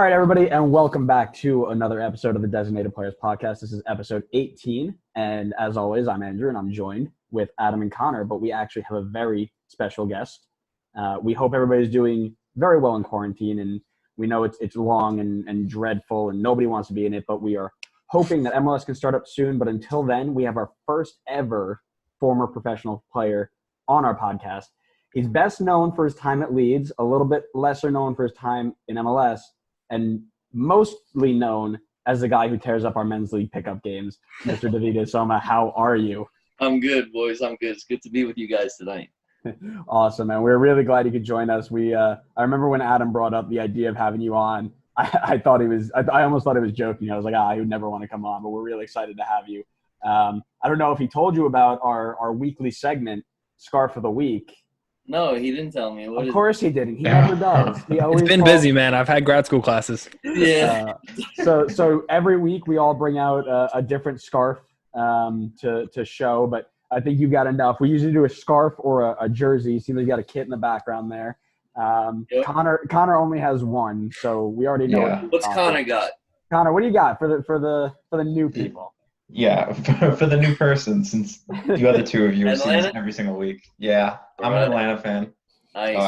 All right, everybody, and welcome back to another episode of the Designated Players Podcast. This is episode 18, and as always, I'm Andrew, and I'm joined with Adam and Connor, but we actually have a very special guest. We hope everybody's doing very well in quarantine, and we know it's long and dreadful, and nobody wants to be in it, but we are hoping that MLS can start up soon. But until then, we have our first ever former professional player on our podcast. He's best known for his time at Leeds, a little bit lesser known for his time in MLS, and mostly known as the guy who tears up our men's league pickup games. Mr. Davide Somma, how are you? I'm good, boys. I'm good. It's good to be with you guys tonight. Awesome, man. We're really glad you could join us. I remember when Adam brought up the idea of having you on, I almost thought he was joking. I was like, he would never want to come on, but we're really excited to have you. I don't know if he told you about our weekly segment, Scarf of the Week. No, he didn't tell me. Of course he didn't. He never does. It's been busy, man. I've had grad school classes. Yeah. So every week we all bring out a different scarf to show, but I think you've got enough. We usually do a scarf or a jersey. You see you got a kit in the background there. Yep. Connor only has one, so we already know. Yeah. What's Connor got? Connor, what do you got for the new people? Yeah, for the new person, since the other two of you are seeing this every single week. Yeah, I'm an Atlanta fan. Nice. So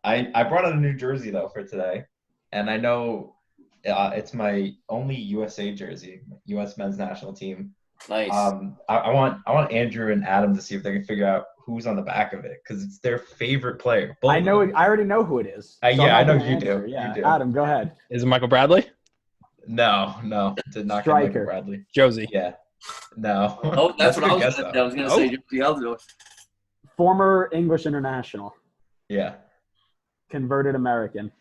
I brought out a new jersey though for today, and I know it's my only USA jersey, U.S. men's national team. Nice. I want Andrew and Adam to see if they can figure out who's on the back of it because it's their favorite player. I know. I already know who it is. I know you do. Yeah, you do. Adam, go ahead. Is it Michael Bradley? No, did not get Michael Bradley. Josie. Yeah. No. Oh, that's what I was going to say. Josie Aldo. Former English international. Yeah. Converted American.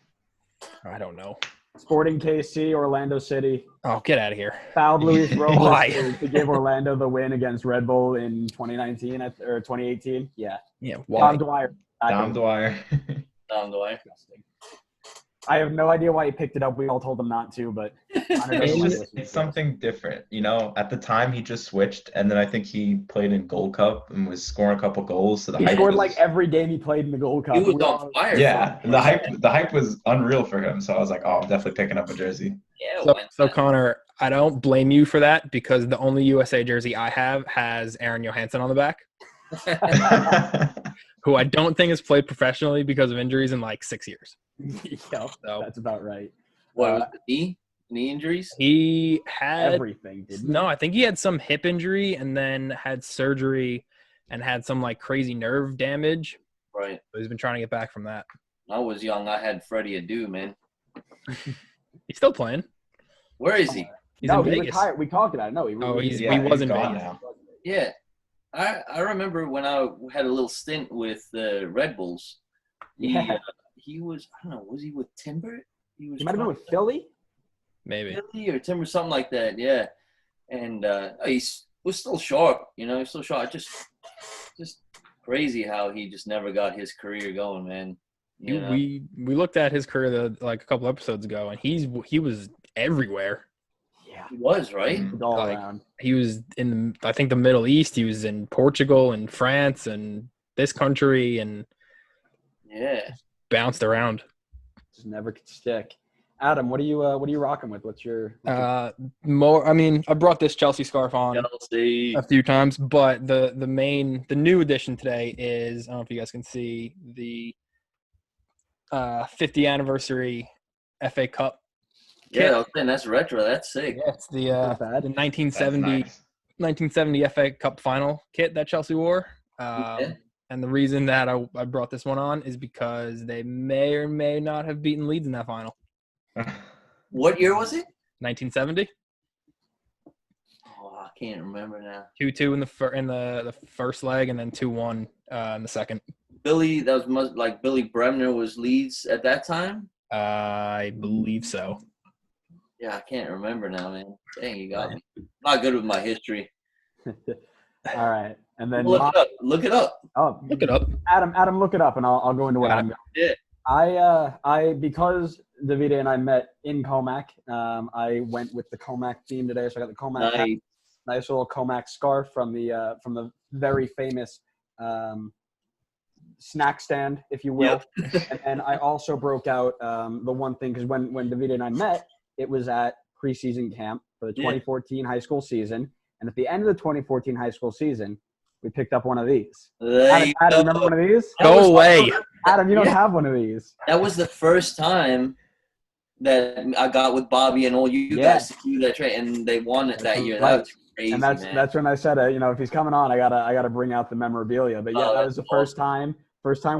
I don't know. Sporting KC, Orlando City. Oh, get out of here. Fouled Luis Robles to give Orlando the win against Red Bull in 2019 or 2018. Yeah. Yeah. Why? Dom Dwyer. I have no idea why he picked it up. We all told him not to, but it's something different. You know, at the time he just switched, and then I think he played in Gold Cup and was scoring a couple goals. So he scored like every game he played in the Gold Cup. He was on fire. Yeah, the hype was unreal for him. So I was like, I'm definitely picking up a jersy. Yeah. So Connor, I don't blame you for that because the only USA jersey I have has Aaron Johansson on the back, who I don't think has played professionally because of injuries in like 6 years. Yeah, so, that's about right. What was the knee injuries? He had everything. No, I think he had some hip injury and then had surgery and had some like crazy nerve damage. Right. So he's been trying to get back from that. When I was young, I had Freddie Adu, man. He's still playing. Where is he? He's in Vegas. Retired. We talked about it. No, he was in Vegas now. Yeah. I remember when I had a little stint with the Red Bulls. He was, I don't know, was he with Timber? He might have been with Philly? Maybe. Philly or Timber, something like that, yeah. And he was still sharp, he's still sharp. Just crazy how he just never got his career going, man. We looked at his career like a couple episodes ago, and he was everywhere. Yeah. He was, right? All around. He was in, I think, the Middle East. He was in Portugal and France and this country, and bounced around. Just never could stick. Adam, what are you rocking with? What's your more? I mean, I brought this Chelsea scarf on Chelsea a few times, but the new addition today is, I don't know if you guys can see the 50th anniversary FA Cup. Yeah, I was saying that's retro. That's sick. Yeah, it's the 1970 FA Cup final kit that Chelsea wore. And the reason that I brought this one on is because they may or may not have beaten Leeds in that final. What year was it? 1970. Oh, I can't remember now. 2-2 in the first leg, and then 2-1 in the second. Billy Bremner was Leeds at that time? I believe so. Yeah, I can't remember now, man. Dang, you got me. Not good with my history. All right. And then look it up. Oh, look it up. Adam, look it up, and I'll go into what I'm. Yeah. I because Davide and I met in Comac. I went with the Comac theme today, so I got the Comac hat, nice little Comac scarf from the very famous snack stand, if you will. And then I also broke out the one thing, because when Davide and I met, it was at preseason camp for the 2014 high school season. And at the end of the 2014 high school season, we picked up one of these. Adam, remember one of these? Go away. Adam, you don't have one of these. That was the first time that I got with Bobby and all you guys to do that trade, and they won it that year. That was crazy, and that's when I said, if he's coming on, I gotta bring out the memorabilia. But that was the first time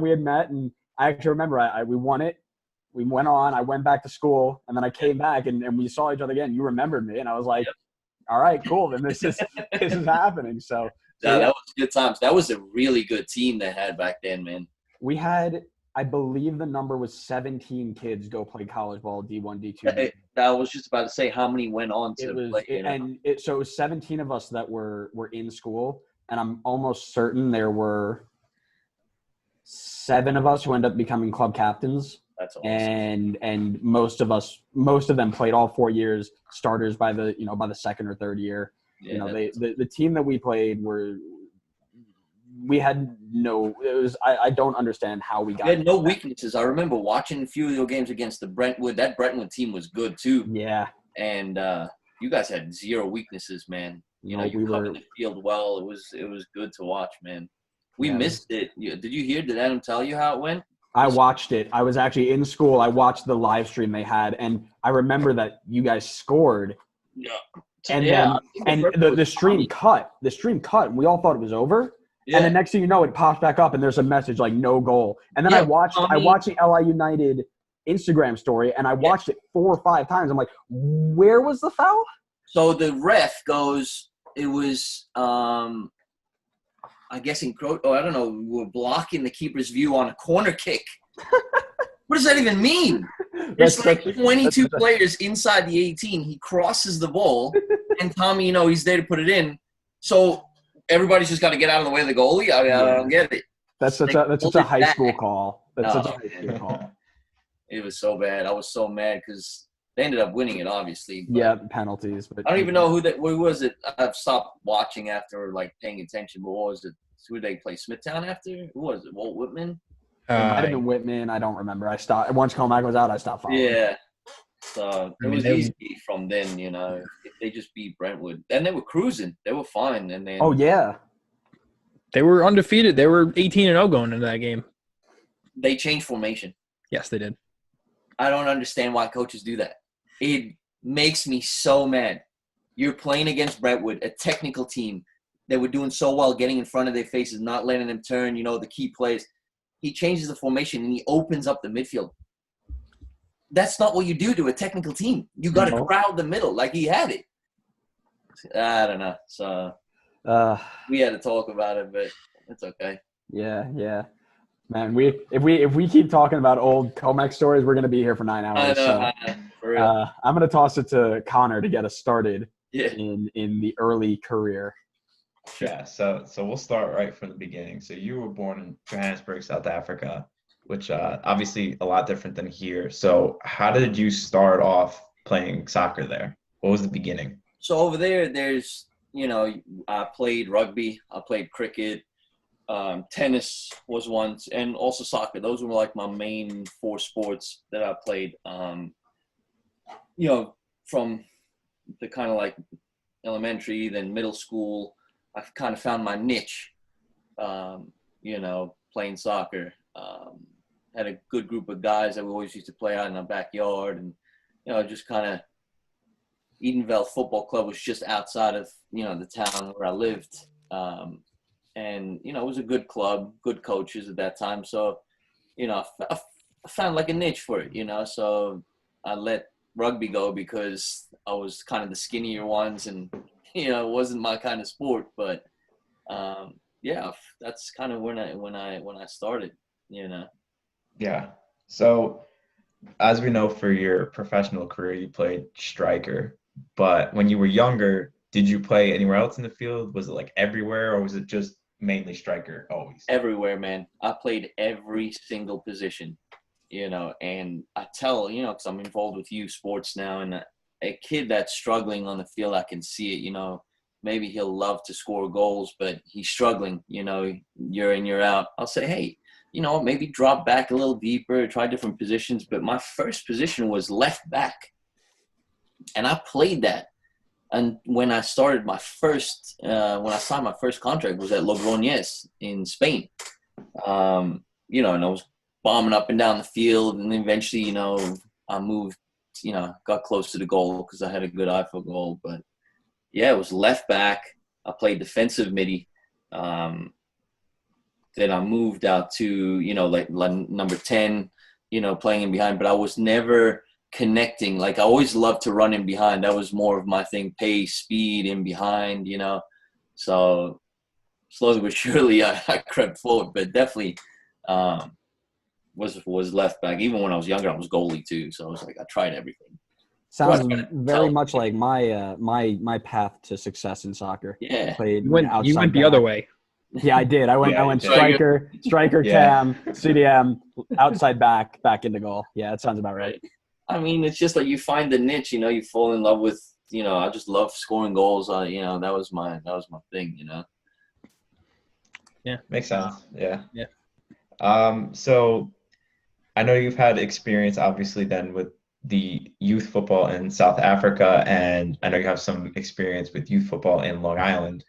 we had met, and I actually remember we won it. We went on. I went back to school, and then I came back, and we saw each other again. You remembered me, and I was like, "All right, cool. Then this is happening." So that was good times. That was a really good team they had back then, man. We had, I believe, the number was 17 kids go play college ball, D1, D2. I was just about to say how many went on to play. So it was 17 of us that were in school, and I'm almost certain there were 7 of us who ended up becoming club captains. That's awesome. And most of them played all 4 years, starters by the second or third year. Yeah, the team that we played I don't understand how we got. We had no weaknesses. I remember watching a few of your games against the Brentwood. That Brentwood team was good too. Yeah. And you guys had 0 weaknesses, man. You covered the field well. It was good to watch, man. We missed it. Did you hear? Did Adam tell you how it went? I watched it. I was actually in school. I watched the live stream they had, and I remember that you guys scored. Yeah. And the stream cut. The stream cut. And we all thought it was over. Yeah. And the next thing you know, it pops back up, and there's a message like no goal. And then I watched the LI United Instagram story, and I watched it 4 or 5 times. I'm like, where was the foul? So the ref goes, it was, I guess I don't know, we were blocking the keeper's view on a corner kick. What does that even mean? There's like 22 players inside the 18. He crosses the ball, and Tommy, he's there to put it in. So everybody's just got to get out of the way of the goalie. I don't get it. That's such a high school call. That's such a high school call. It was so bad. I was so mad because they ended up winning it, obviously. Yeah, penalties. But I don't even know who was it. I've stopped watching after paying attention. But what was it? Who did they play? Smithtown after? Who was it? Walt Whitman? It might have been Whitman. I don't remember. I stopped once Comac was out. I stopped following. Yeah. So it was easy from then. If they just beat Brentwood, and they were cruising. They were fine. And then they were undefeated. They were 18-0 going into that game. They changed formation. Yes, they did. I don't understand why coaches do that. It makes me so mad. You're playing against Brentwood, a technical team. They were doing so well getting in front of their faces, not letting them turn, the key plays. He changes the formation, and he opens up the midfield. That's not what you do to a technical team. You got to crowd the middle like he had it. I don't know. So we had to talk about it, but it's okay. Yeah. Man, if we keep talking about old Comex stories, we're gonna be here for 9 hours. I know, for real. I'm gonna toss it to Connor to get us started in the early career. Yeah, so we'll start right from the beginning. So you were born in Johannesburg, South Africa, which obviously a lot different than here. So how did you start off playing soccer there? What was the beginning? So over there's I played rugby, I played cricket. Tennis was once, and also soccer. Those were my main 4 sports that I played. From the kind of elementary, then middle school, I kind of found my niche. Playing soccer. Had a good group of guys that we always used to play out in our backyard, and just kind of Edenvale Football Club was just outside of the town where I lived. And, it was a good club, good coaches at that time. So, I found a niche for it, so I let rugby go because I was kind of the skinnier ones and, it wasn't my kind of sport. But, that's kind of when I started, Yeah. So as we know, for your professional career, you played striker. But when you were younger, did you play anywhere else in the field? Was it everywhere, or was it just mainly striker always? Everywhere, man. I played every single position, and I tell, because I'm involved with youth sports now, and a kid that's struggling on the field, I can see it, maybe he'll love to score goals, but he's struggling, year in, year out. I'll say, hey, maybe drop back a little deeper, try different positions. But my first position was left back. And I played that. And when I started when I signed my first contract was at Logroñez in Spain. And I was bombing up and down the field. And eventually, I moved, got close to the goal because I had a good eye for goal. But, yeah, it was left back. I played defensive midi. Then I moved out to, like number 10, playing in behind. But I was never connecting. Like, I always loved to run in behind. That was more of my thing, pace, speed, in behind, So slowly but surely I crept forward. But definitely was left back. Even when I was younger, I was goalie too. So I was like, I tried everything. Sounds very much like my path to success in soccer. Yeah. Played You went the other way. Yeah, I did. I went striker, Yeah. cam, CDM, outside back into goal. Yeah, that sounds about right. I mean, it's just like you find the niche, you fall in love with, I just love scoring goals. That was my thing, Yeah. Makes sense. Yeah. Yeah. So I know you've had experience, obviously, then with the youth football in South Africa, and I know you have some experience with youth football in Long Island.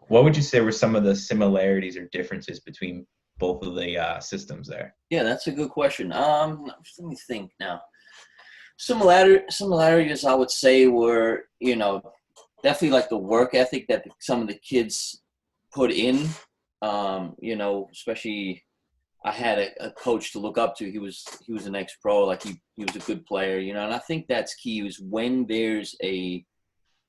What would you say were some of the similarities or differences between both of the systems there? Yeah, that's a good question. Let me think now. Similarities, I would say, were, definitely like the work ethic that some of the kids put in. Especially I had a coach to look up to. He was an ex-pro, like he was a good player, and I think that's key is when there's a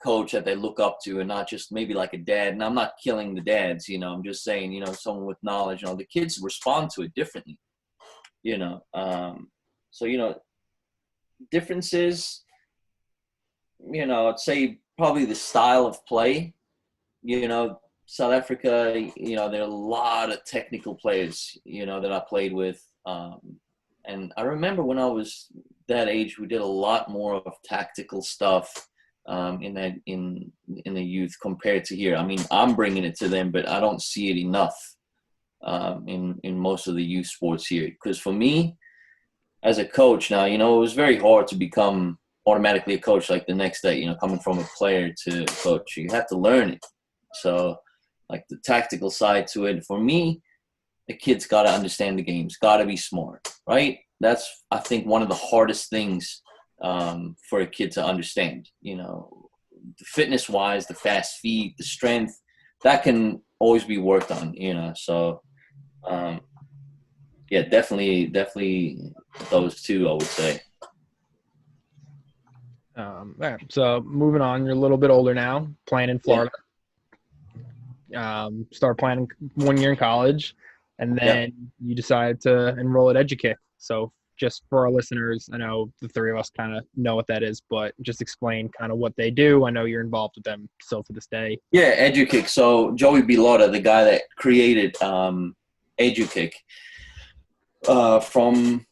coach that they look up to and not just maybe like a dad. And I'm not killing the dads, I'm just saying, someone with knowledge, the kids respond to it differently, So, differences, I'd say probably the style of play, South Africa, there are a lot of technical players, that I played with. And I remember when I was that age, we did a lot more of tactical stuff in the youth compared to here. I mean, I'm bringing it to them, but I don't see it enough in most of the youth sports here. Because for me, as a coach now, it was very hard to become automatically a coach like the next day, coming from a player to coach. You have to learn it. So, like the tactical side to it, for me, the kid's got to understand the games, got to be smart, right? That's, I think, one of the hardest things for a kid to understand. Fitness-wise, the fast feet, the strength, that can always be worked on, So, yeah, definitely those two, I would say. All right, so moving on, you're a little bit older now, playing in Florida. Start playing 1 year in college, and then you decide to enroll at EduKick. So just for our listeners, I know the three of us kind of know what that is, but just explain kind of what they do. I know you're involved with them still to this day. Yeah, EduKick. So Joey Bilotta, the guy that created EduKick, from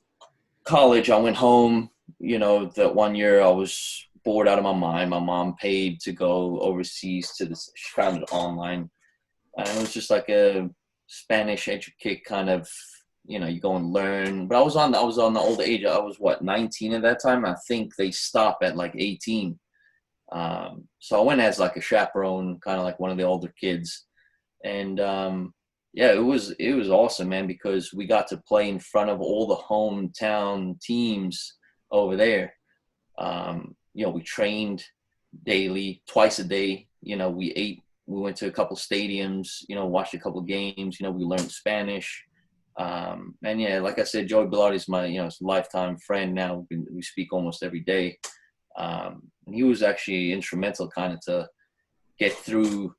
college, I went home. That 1 year I was bored out of my mind. My mom paid to go overseas to this. She found it online. And it was just like a Spanish EduKick kind of, you go and learn. But I was on the older age. I was 19 at that time. I think they stop at like 18. So I went as like a chaperone, kind of like one of the older kids. And yeah, it was awesome, man, because we got to play in front of all the hometown teams over there. We trained daily, twice a day. We ate. We went to a couple stadiums, watched a couple games, we learned Spanish. And yeah, like I said, Joey Bilotti is my, lifetime friend now. We speak almost every day. And he was actually instrumental kind of to get through,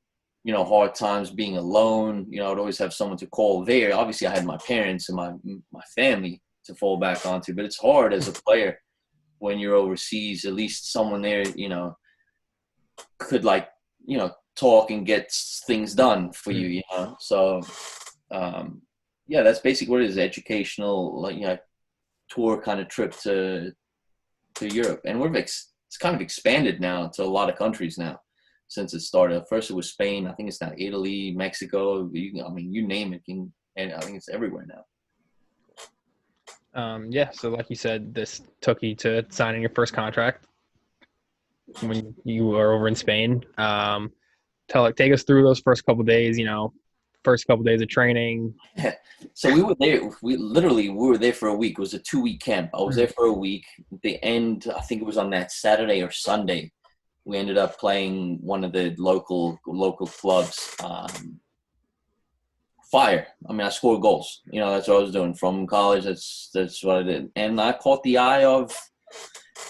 hard times being alone. I'd always have someone to call there. Obviously I had my parents and my family to fall back onto, but it's hard as a player when you're overseas. At least someone there, could talk and get things done for you, So, yeah, that's basically what it is. Educational, tour kind of trip to Europe. And it's kind of expanded now to a lot of countries now since it started. First it was Spain. I think it's now Italy, Mexico. You name it. And I think it's everywhere now. Yeah, so like you said, this took you to signing your first contract when you were over in Spain. Take us through those first couple days, first couple days of training. So we were there. We were there for a week. It was a 2-week camp. I was there for a week. At the end, I think it was on that Saturday or Sunday, we ended up playing one of the local clubs. Fire. I mean, I scored goals. That's what I was doing from college. That's what I did. And I caught the eye of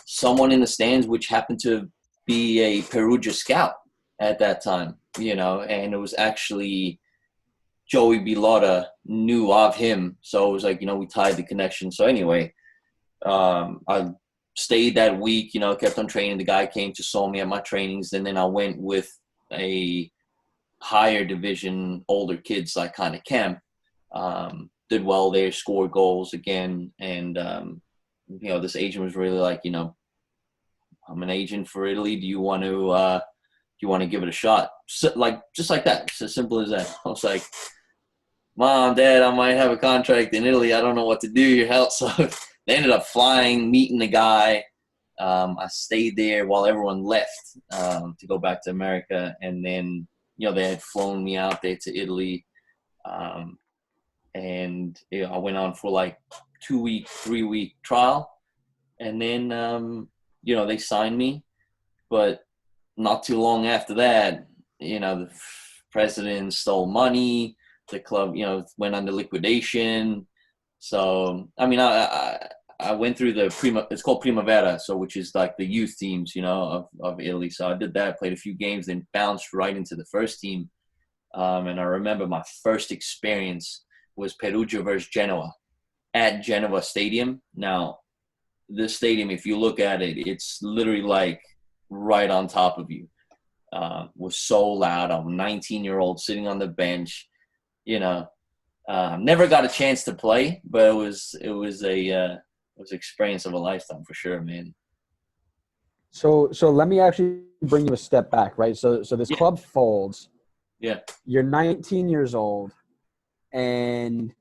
someone in the stands, which happened to be a Perugia scout at that time. And it was actually Joey Bilotta knew of him. So it was like, we tied the connection. So anyway, I stayed that week, kept on training. The guy came to saw me at my trainings. And then I went with a higher division, older kids, like kind of camp. Did well there, scored goals again. And, this agent was really like, I'm an agent for Italy. Do you want to give it a shot? So, just like that. It's as simple as that. I was like, Mom, Dad, I might have a contract in Italy. I don't know what to do. Your help. So they ended up flying, meeting the guy. I stayed there while everyone left to go back to America. And then, they had flown me out there to Italy. And I went on for like 2-week, 3-week trial. And then, they signed me. But not too long after that, the president stole money. The club, went under liquidation. So, I mean, I went through it's called Primavera, so which is like the youth teams, of Italy. So I did that, played a few games, then bounced right into the first team. And I remember my first experience was Perugia versus Genoa at Genoa Stadium. Now, this stadium, if you look at it, it's literally like right on top of you. Was so loud. I'm a 19-year-old sitting on the bench. Never got a chance to play, but it was an experience of a lifetime for sure, man. So let me actually bring you a step back, right? So this club folds. Yeah. You're 19 years old, and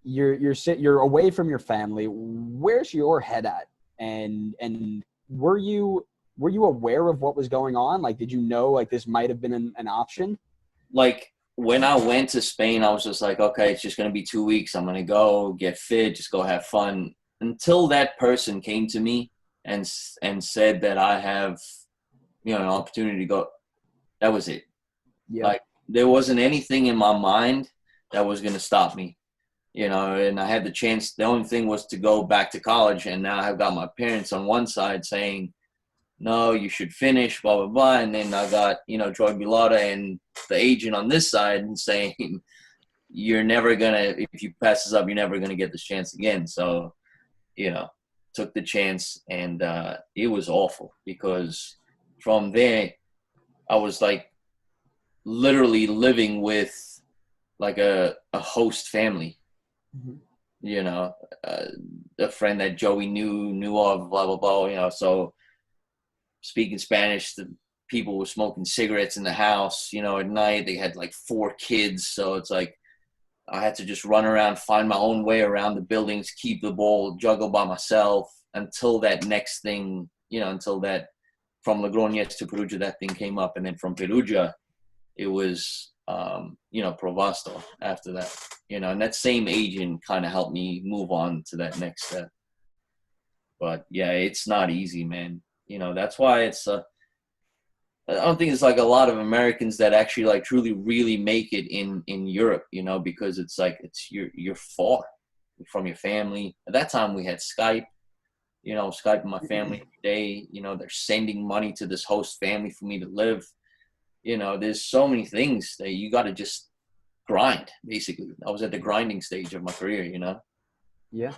you're away from your family. Where's your head at? And were you aware of what was going on? Like, did you know like this might have been an option? Like, when I went to Spain, I was just like, okay, it's just going to be 2 weeks. I'm going to go get fit, just go have fun. Until that person came to me and said that I have, an opportunity to go. That was it. Yeah. Like, there wasn't anything in my mind that was going to stop me, and I had the chance. The only thing was to go back to college. And now I've got my parents on one side saying, no, you should finish, blah, blah, blah. And then I got, Joy Bilotta and the agent on this side and saying, you're never going to, if you pass this up, you're never going to get this chance again. So, took the chance. And it was awful because from there, I was like literally living with like a host family, a friend that Joey knew of, blah, blah, blah, so speaking Spanish, the people were smoking cigarettes in the house, at night. They had like 4 kids. So it's like I had to just run around, find my own way around the buildings, keep the ball, juggle by myself until that next thing, until that from Logroñez to Perugia, that thing came up. And then from Perugia, it was, Provasto after that, and that same agent kind of helped me move on to that next step. But yeah, it's not easy, man. That's why it's I don't think it's like a lot of Americans that actually like truly really make it in Europe, because it's like you're far from your family. At that time we had Skype, Skype with my family every day. They're sending money to this host family for me to live. There's so many things that you got to just grind, basically. I was at the grinding stage of my career, Yeah.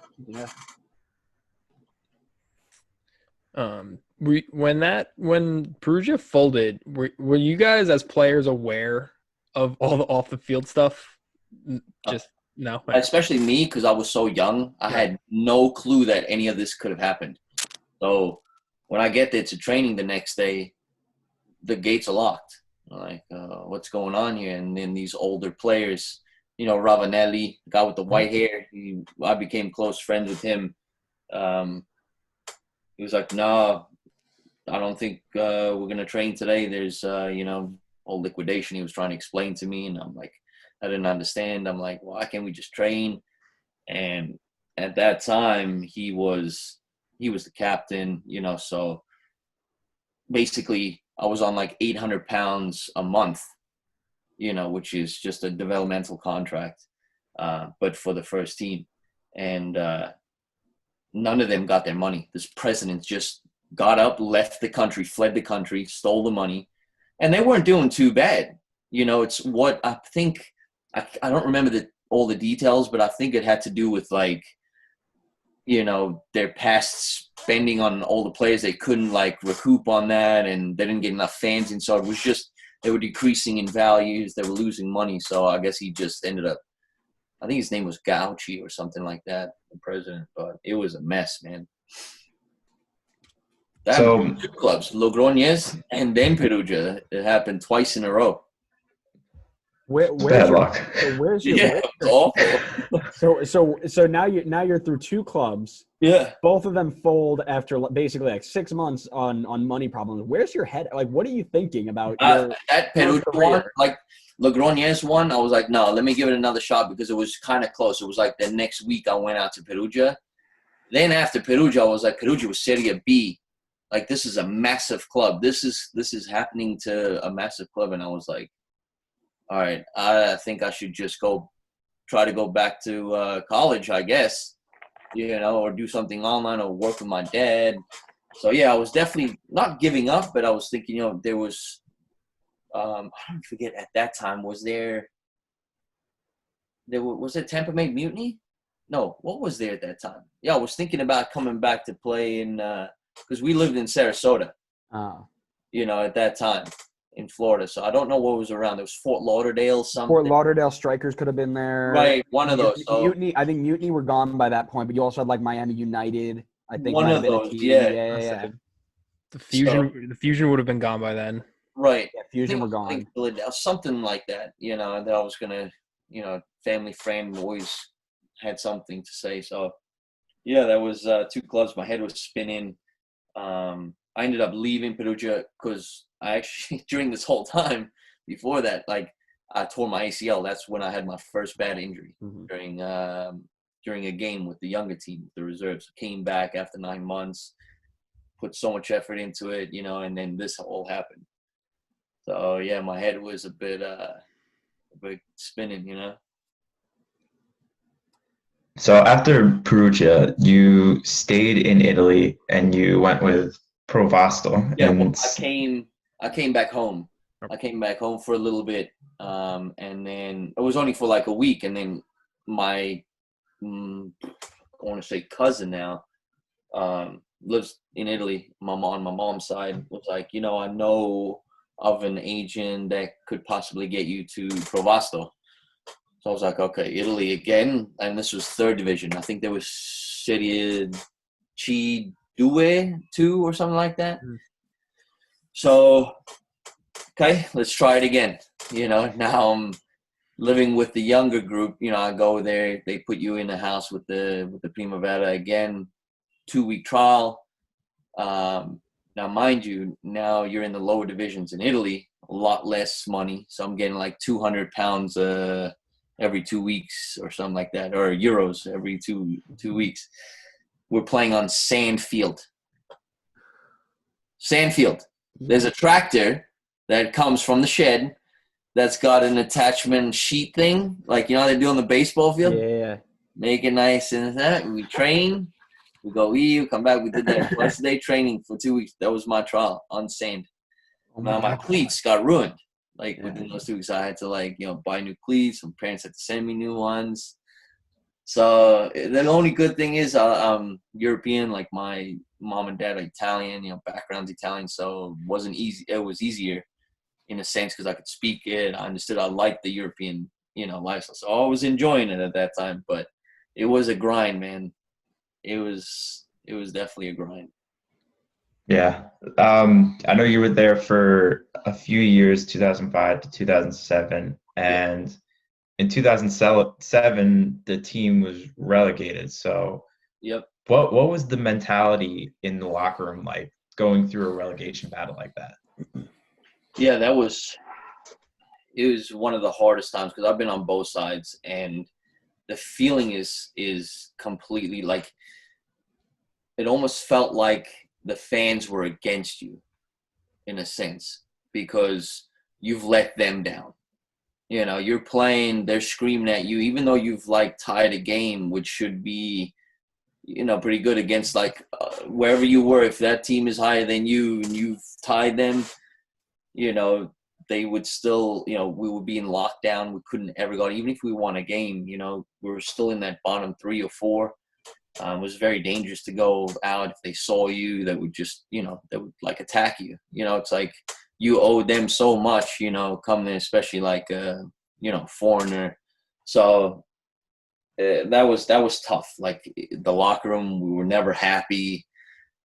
When Perugia folded, were you guys as players aware of all the off the field stuff? Just no. Especially me, because I was so young. I had no clue that any of this could have happened. So when I get there to training the next day, the gates are locked. I'm like, what's going on here? And then these older players Ravanelli, the guy with the white hair. I became close friends with him. He was like, no, I don't think we're going to train today. There's, all liquidation he was trying to explain to me. And I'm like, I didn't understand. I'm like, why can't we just train? And at that time, he was the captain, so basically I was on like 800 pounds a month, which is just a developmental contract, but for the first team. And none of them got their money. This president just got up, left the country, fled the country, stole the money, and they weren't doing too bad. It's what I think. I don't remember all the details, but I think it had to do with like, their past spending on all the players. They couldn't like recoup on that, and they didn't get enough fans in. So it was just, they were decreasing in values. They were losing money. So I guess he just ended up, I think his name was Gauchi or something like that, the president. But it was a mess, man. That happened to two clubs, Logroñez and then Perugia. It happened twice in a row. Bad luck. Where's It's awful. So now you're through two clubs. Yeah. Both of them fold after basically like 6 months on money problems. Where's your head? Like, what are you thinking about that Perugia one? Like Logroñez one, I was like, no, let me give it another shot because it was kind of close. It was like the next week I went out to Perugia. Then after Perugia, I was like, Perugia was Serie B. Like, this is a massive club. This is happening to a massive club, and I was like, all right, I think I should just try to go back to college, I guess, or do something online or work with my dad. So, yeah, I was definitely not giving up, but I was thinking, there was I don't forget at that time, was there Tampa Bay Mutiny? No, what was there at that time? Yeah, I was thinking about coming back to play in because we lived in Sarasota, at that time. In Florida, so I don't know what was around. There was Fort Lauderdale, something. Fort Lauderdale Strikers could have been there. Right, one of those. Mutiny, I think Mutiny were gone by that point, but you also had like Miami United. I think one of those. Yeah. The Fusion would have been gone by then. Right. Yeah, Fusion were gone. Something like that. That I was gonna. Family friend always had something to say. So, yeah, that was two clubs. My head was spinning. I ended up leaving Perugia because I actually, during this whole time before that, like, I tore my ACL. That's when I had my first bad injury during a game with the younger team, the reserves. Came back after 9 months, put so much effort into it, and then this all happened. So, yeah, my head was a bit spinning, So after Perugia, you stayed in Italy and you went with Provasto. Yeah, well, I came back home. I came back home for a little bit, and then it was only for like a week. And then my, I want to say cousin now, lives in Italy. On my mom's side was like, I know of an agent that could possibly get you to Provasto. So I was like, okay, Italy again, and this was third division. I think there was Serie C 2 or something like that. So, okay, let's try it again. Now I'm living with the younger group. I go there. They put you in the house with the Primavera again. 2-week trial. Now, mind you, now you're in the lower divisions in Italy. A lot less money. So I'm getting like 200 pounds every 2 weeks or something like that, or euros every two weeks. We're playing on sand field. There's a tractor that comes from the shed that's got an attachment sheet thing, like they do on the baseball field. Yeah. Make it nice and that. We train. We go, we come back. We did that twice a day training for 2 weeks. That was my trial on sand. Now my cleats got ruined. Like within those 2 weeks, I had to buy new cleats. Some parents had to send me new ones. So the only good thing is I'm European. Like my mom and dad are Italian. Background's Italian, so it wasn't easy. It was easier in a sense because I could speak it. I understood. I liked the European, lifestyle. So I was enjoying it at that time. But it was a grind, man. It was definitely a grind. Yeah. I know you were there for a few years, 2005 to 2007, and in 2007, the team was relegated. So Yep. what was the mentality in the locker room like going through a relegation battle like that? Yeah, it was one of the hardest times because I've been on both sides, and the feeling is completely like it almost felt like the fans were against you in a sense because you've let them down. You know, you're playing, they're screaming at you, even though you've like tied a game, which should be, you know, pretty good against like wherever you were. If that team is higher than you and you've tied them, you know, they would still, you know, we would be in lockdown. We couldn't ever go, even if we won a game, you know, we were still in that bottom 3 or 4. It was very dangerous to go out. If they saw you, they would just, you know, they would like attack you. You know, it's like you owe them so much, you know, coming in, especially like you know, foreigner. So that was tough. Like the locker room, we were never happy.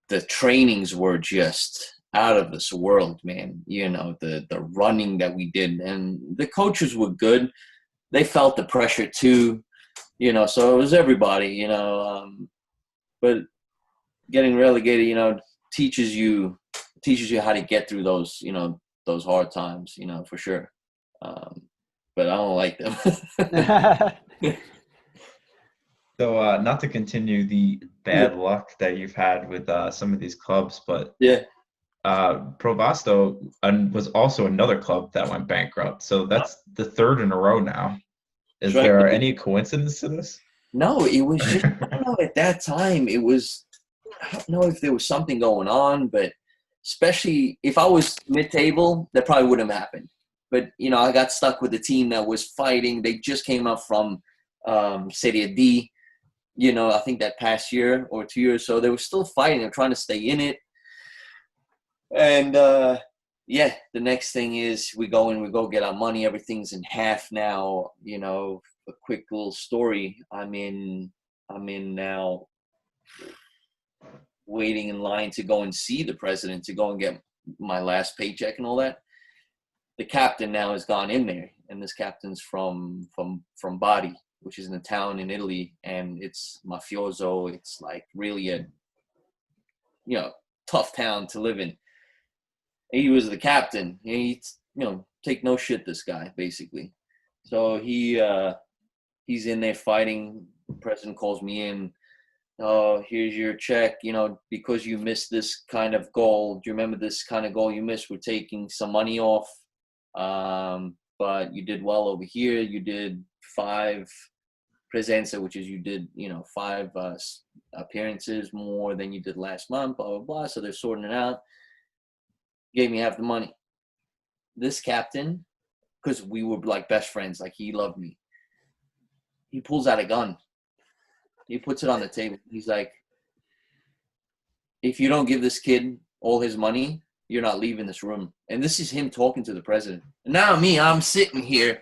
The trainings were just out of this world, man. You know, the running that we did, and the coaches were good. They felt the pressure too, you know. So it was everybody, you know. But getting relegated, you know, teaches you how to get through those, you know, those hard times, you know, for sure. But I don't like them. So not to continue the bad luck that you've had with some of these clubs, but Yeah. Provasto was also another club that went bankrupt. So that's the third in a row now. Is there any coincidence to this? No, it was just, I don't know, at that time, it was, I don't know if there was something going on, but especially if I was mid-table, that probably wouldn't have happened. But, you know, I got stuck with the team that was fighting. They just came up from Serie D, you know, I think that past year or 2 years. So they were still fighting. They were trying to stay in it. And, yeah, the next thing is we go get our money. Everything's in half now. You know, a quick little story. I'm in now waiting in line to go and see the president to go and get my last paycheck and all that. The captain now has gone in there, and this captain's from Bari, which is in a town in Italy, and it's mafioso. It's like really a, you know, tough town to live in. He was the captain. He's, you know, take no shit, this guy, basically. So he's in there fighting. The president calls me in. Oh, here's your check. You know, because you missed this kind of goal. Do you remember this kind of goal you missed? We're taking some money off. But you did well over here. You did 5 presenza, which is you did, you know, 5 appearances more than you did last month, blah, blah, blah. So they're sorting it out. Gave me half the money. This captain, because we were like best friends, like he loved me. He pulls out a gun. He puts it on the table. He's like, if you don't give this kid all his money, you're not leaving this room. And this is him talking to the president. And now I'm sitting here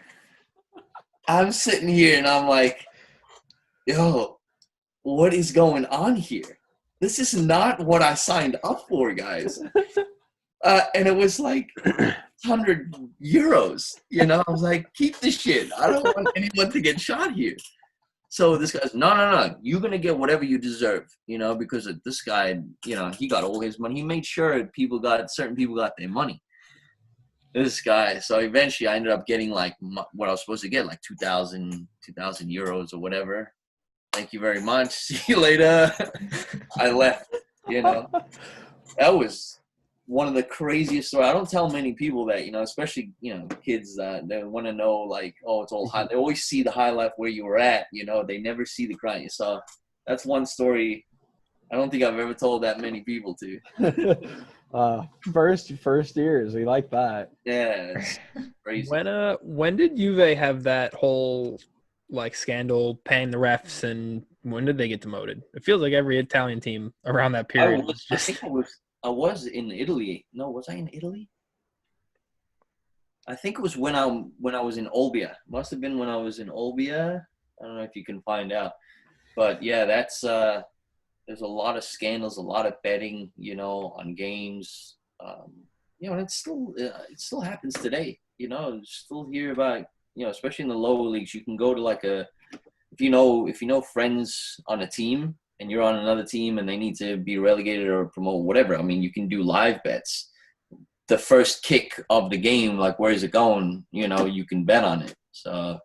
and I'm like, yo, what is going on here? This is not what I signed up for, guys. And it was like 100 euros, you know. I was like, keep this shit. I don't want anyone to get shot here. So this guy's, no. You're going to get whatever you deserve, you know, because of this guy, you know, he got all his money. He made sure certain people got their money. This guy. So eventually I ended up getting like what I was supposed to get, like 2,000 euros or whatever. Thank you very much. See you later. I left, you know. That was one of the craziest stories. I don't tell many people that, you know, especially, you know, kids that they want to know, like, oh, it's all high. They always see the highlight where you were at, you know. They never see the grind. So that's one story I don't think I've ever told that many people to. First years, we like that. Yeah, it's crazy. When did Juve have that whole like scandal paying the refs, and when did they get demoted? It feels like every Italian team around that period was just. I was in Italy. No, was I in Italy? I think it was when I was in Olbia. Must have been when I was in Olbia. I don't know if you can find out. But yeah, that's there's a lot of scandals, a lot of betting, you know, on games. You know, and it still happens today. You know, still hear about especially in the lower leagues, you can go to like if you know friends on a team and you're on another team and they need to be relegated or promote, whatever. I mean, you can do live bets. The first kick of the game, like where is it going? You can bet on it. So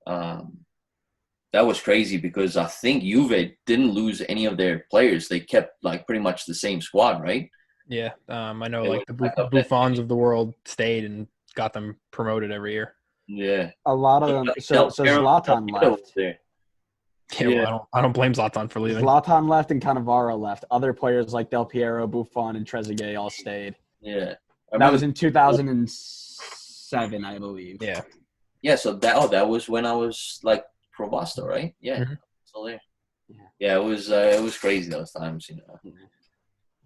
that was crazy because I think Juve didn't lose any of their players. They kept like pretty much the same squad, right? Yeah, I know It like was the like a Buffons of the world stayed and got them promoted every year. Yeah. A lot of them. So Zlatan left. There. Yeah, Yeah. well, I don't blame Zlatan for leaving. Zlatan left and Cannavaro left. Other players like Del Piero, Buffon, and Trezeguet all stayed. Yeah. That was in 2007, I believe. Yeah. Yeah, so that was when I was like Provasto, right? Yeah. Mhm. Still there. Yeah. Yeah, it was crazy those times,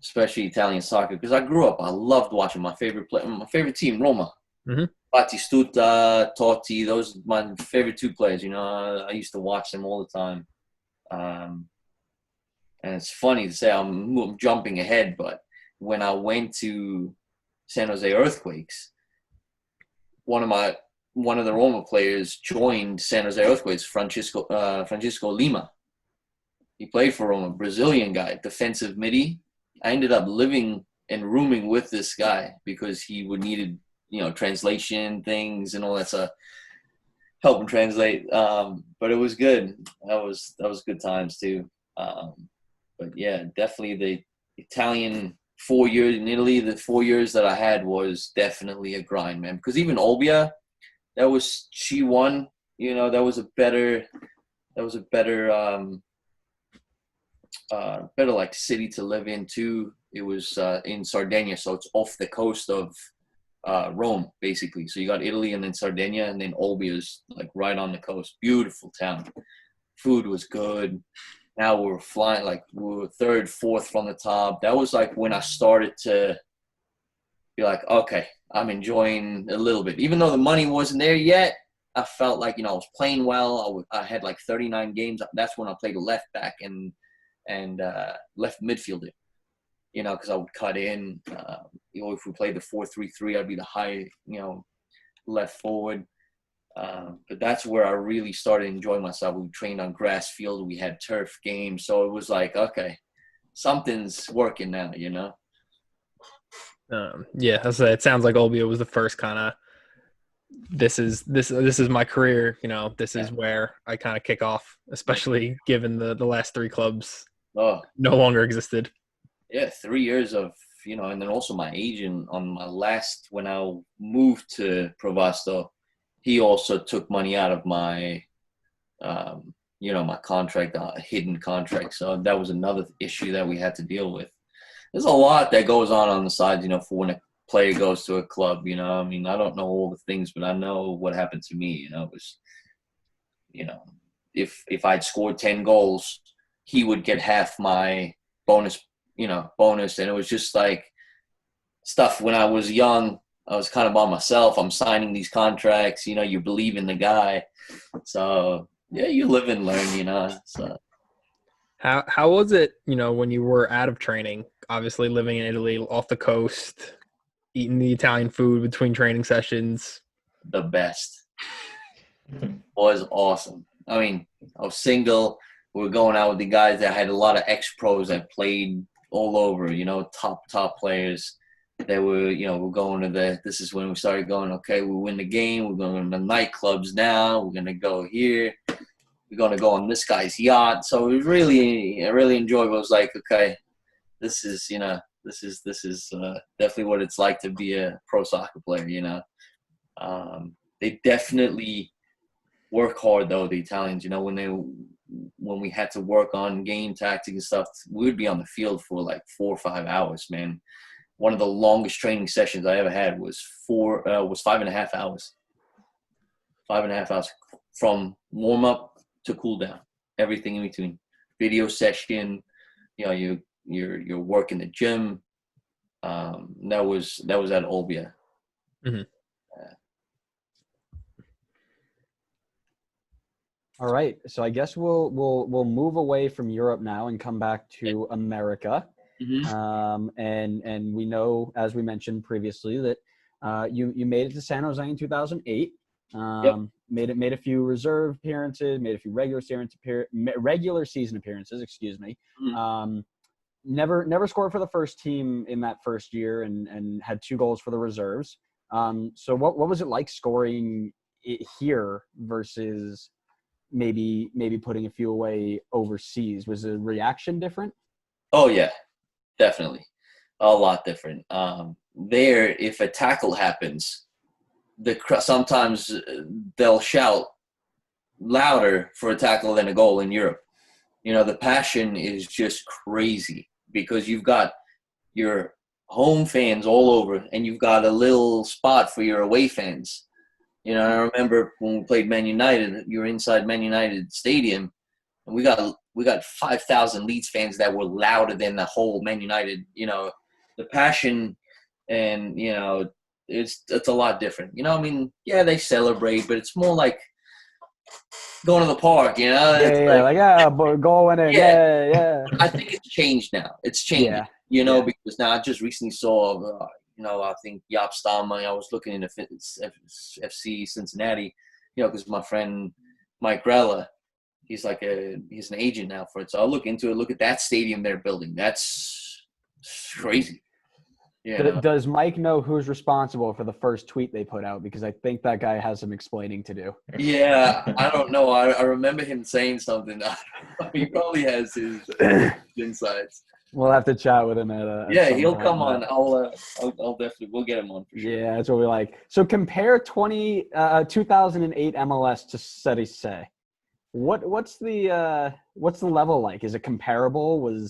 especially Italian soccer because I grew up. I loved watching my favorite team, Roma. Mhm. Batistuta, Totti, those are my favorite two players. I used to watch them all the time. And it's funny to say I'm jumping ahead, but when I went to San Jose Earthquakes, one of the Roma players joined San Jose Earthquakes, Francisco Lima. He played for Roma, Brazilian guy, defensive midi. I ended up living and rooming with this guy because he needed, translation things and all that stuff. Help him translate. But it was good. That was good times too. But yeah, definitely the Italian 4 years in Italy, the 4 years that I had was definitely a grind, man. Because even Olbia, she won. That was a better better like city to live in too. It was in Sardinia, so it's off the coast of Rome, basically. So you got Italy and then Sardinia, and then Olbia is like right on the coast. Beautiful town. Food was good. Now we're flying, like we were third, fourth from the top. That was like when I started to be like, okay, I'm enjoying a little bit. Even though the money wasn't there yet, I felt like, I was playing well. I had like 39 games. That's when I played left back and left midfielder, because I would cut in. If we played the 4-3-3, I'd be the high, left forward. But that's where I really started enjoying myself. We trained on grass field. We had turf games. So it was like, okay, something's working now, Yeah, it sounds like Olbia was the first kind of this is my career. This is where I kind of kick off, especially given the last three clubs no longer existed. Yeah, 3 years of and then also my agent on my last when I moved to Provasto, he also took money out of my my contract, hidden contract. So that was another issue that we had to deal with. There's a lot that goes on the sides, for when a player goes to a club, I don't know all the things, but I know what happened to me, it was, if I'd scored 10 goals, he would get half my bonus. And it was just like stuff when I was young, I was kind of by myself. I'm signing these contracts, you believe in the guy. So yeah, you live and learn, so. How was it, when you were out of training, obviously living in Italy off the coast, eating the Italian food between training sessions? The best. Was awesome. I was single. We were going out with the guys that had a lot of ex-pros that played all over, top players. They were, we're going to this is when we started going, okay, we win the game. We're going to the nightclubs now. We're going to go here. We're going to go on this guy's yacht. So it was really, really enjoyable. It was like, okay, this is definitely what it's like to be a pro soccer player, They definitely work hard though, the Italians, when we had to work on game tactics and stuff, we would be on the field for like 4 or 5 hours, man. One of the longest training sessions I ever had was 5.5 hours. 5.5 hours from warm up to cool down, everything in between. Video session, your work in the gym. That was at Olbia. Mm-hmm. All right, so I guess we'll move away from Europe now and come back to America. Mm-hmm. And we know, as we mentioned previously, that you made it to San Jose in 2008. Made a few reserve appearances, made a few regular season appearances. Excuse me. Never scored for the first team in that first year, and had 2 goals for the reserves. So what was it like scoring it here versus maybe putting a few away overseas? Was the reaction different? Oh yeah, definitely, a lot different. There, if a tackle happens, sometimes they'll shout louder for a tackle than a goal in Europe. The passion is just crazy because you've got your home fans all over, and you've got a little spot for your away fans. I remember when we played Man United, you were inside Man United Stadium, and we got 5,000 Leeds fans that were louder than the whole Man United. The passion, and it's a lot different. Yeah, they celebrate, but it's more like going to the park. But going in, yeah. I think it's changed now. It's changed, because now I just recently saw. I think Jaap Stamma. I was looking into FC Cincinnati, because my friend Mike Grella, he's an agent now for it. So I'll look into it. Look at that stadium they're building. That's crazy. Does Mike know who's responsible for the first tweet they put out? Because I think that guy has some explaining to do. Yeah, I don't know. I remember him saying something. He probably has his insights. We'll have to chat with him he'll come on. I'll definitely, we'll get him on for sure. Yeah, that's what we like. So compare 2008 MLS to Serie C. What's the level like? Is it comparable? To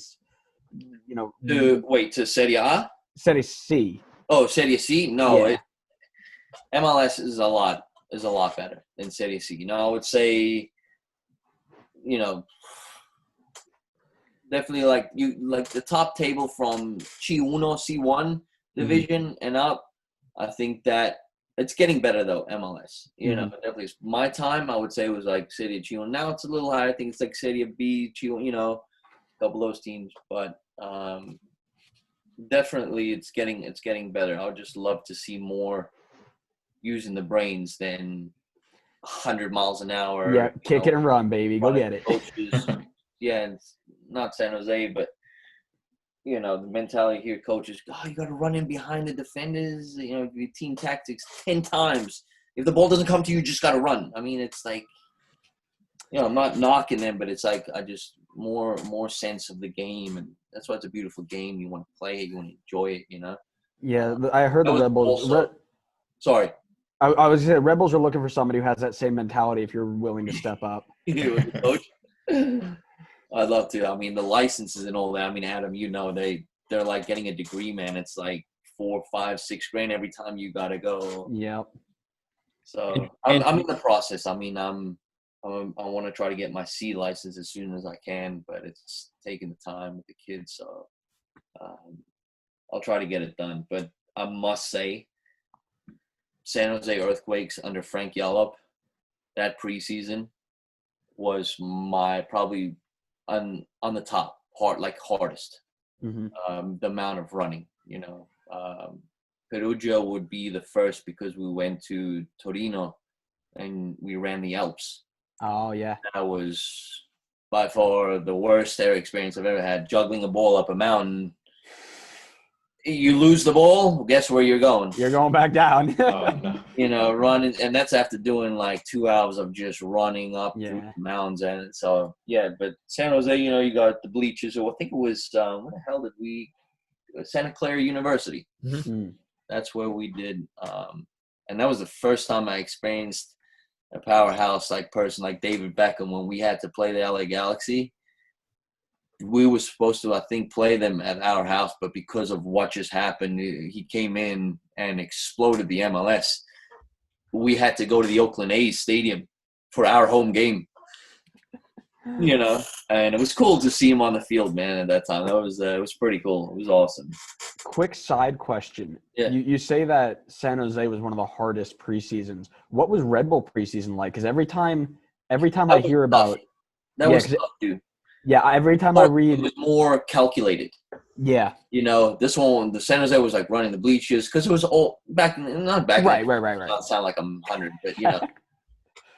Serie A? Serie C. Oh, Serie C? No, yeah. MLS is a lot better than Serie C. I would say, definitely like the top table from C1 division and up. I think that it's getting better though, MLS. Definitely my time I would say was like Serie C1. Now it's a little higher. I think it's like Serie B, C1, a couple of those teams, but definitely it's getting better. I would just love to see more using the brains than 100 miles an hour. Yeah, kick it and run, baby. Go get it. Coaches. Yeah, and not San Jose, but the mentality here, coaches, you got to run in behind the defenders. Your team tactics 10 times. If the ball doesn't come to you, you just got to run. I mean, it's like, I'm not knocking them, but it's like I just more sense of the game, and that's why it's a beautiful game. You want to play it, you want to enjoy it. Yeah, I heard the Red Bulls. Sorry. I was going to say, Red Bulls are looking for somebody who has that same mentality if you're willing to step up. Coach? I'd love to. I mean, the licenses and all that. I mean, Adam, they're like getting a degree, man. It's like $4, $5, $6 every time you gotta go. Yep. So I'm in the process. I mean, I want to try to get my C license as soon as I can, but it's taking the time with the kids. So I'll try to get it done. But I must say, San Jose Earthquakes under Frank Yallop, that preseason was my probably on the top hardest. The amount of running, Perugia would be the first because we went to Torino and we ran the Alps. Oh yeah, that was by far the worst air experience I've ever had. Juggling a ball up a mountain, you lose the ball, guess where you're going? You're going back down. Oh, no. Running, and that's after doing like 2 hours of just running up through the mountains. And so, but San Jose, you got the bleachers, or I think it was, where the hell did we, Santa Clara University. That's where we did. And that was the first time I experienced a powerhouse person like David Beckham when we had to play the LA Galaxy. We were supposed to, I think, play them at our house, but because of what just happened, he came in and exploded the MLS. We had to go to the Oakland A's stadium for our home game, and it was cool to see him on the field, man, at that time. That was it was pretty cool. It was awesome. Quick side question. Yeah. You say that San Jose was one of the hardest preseasons. What was Red Bull preseason like? Because every time I hear about that was tough, dude. Yeah, every time I read, it was more calculated. Yeah. This one, the San Jose was like running the bleachers because it was all back in, not back Right. in, not sound like I'm 100, but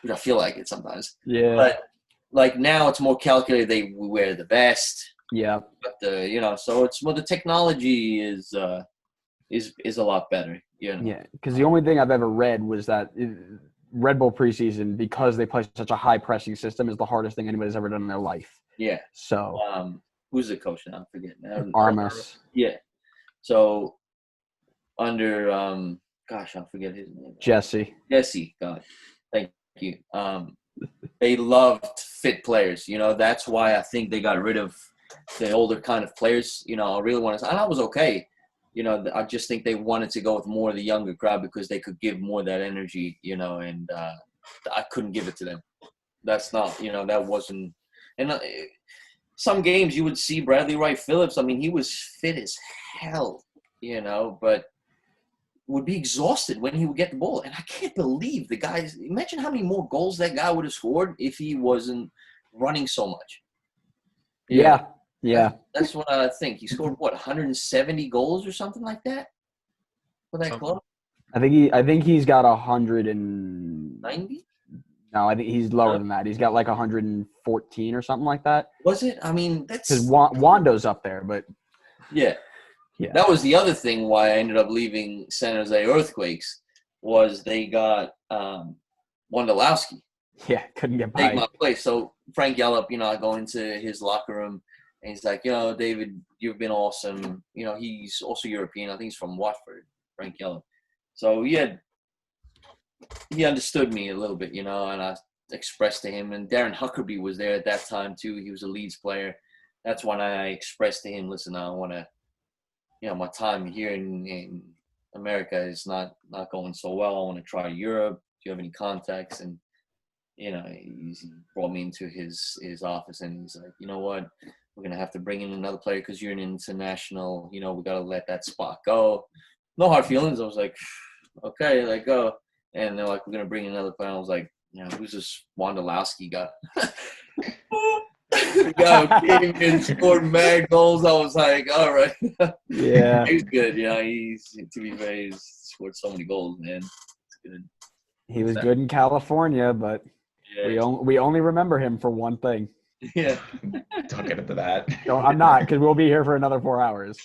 which I feel like it sometimes. Yeah. But like now it's more calculated. We wear the vest. Yeah. But so it's more the technology is a lot better. Yeah. Because the only thing I've ever read was that Red Bull preseason, because they play such a high pressing system, is the hardest thing anybody's ever done in their life. Yeah. So. Who's the coach now? I forget now. Armas. Yeah. So under gosh, I forget his name. Jesse. God, thank you. They loved fit players. That's why I think they got rid of the older kind of players. I really wanted to, and I was okay. I just think they wanted to go with more of the younger crowd because they could give more of that energy. And I couldn't give it to them. That's not. That wasn't. And some games you would see Bradley Wright Phillips. I mean, he was fit as hell. But would be exhausted when he would get the ball. And I can't believe the guys – imagine how many more goals that guy would have scored if he wasn't running so much. Yeah. That's what I think. He scored, 170 goals or something like that for that club? I think he's got 190. No, I think he's lower than that. He's got like 114 or something like that. Was it? I mean, that's – because Wando's up there, but – Yeah. That was the other thing why I ended up leaving San Jose Earthquakes was they got Wondolowski. Yeah, couldn't get by. Take my place. So Frank Yellup, I go into his locker room and he's like, David, you've been awesome. He's also European. I think he's from Watford, Frank Yellup. So he understood me a little bit, and I expressed to him. And Darren Huckerby was there at that time too. He was a Leeds player. That's when I expressed to him, listen, I want to, my time here in America is not going so well. I want to try Europe. Do you have any contacts? And, he brought me into his office and he's like, you know what? We're going to have to bring in another player because you're an international. We got to let that spot go. No hard feelings. I was like, okay, let go. And they're like, we're going to bring in another player. I was like, who's this Wondolowski guy? The guy who came in and scored mad goals. I was like, all right. Yeah. He's good. To be fair, he's scored so many goals, man. It's good. He was good in California, but we only remember him for one thing. Yeah. Don't get into that. No, I'm not, because we'll be here for another 4 hours.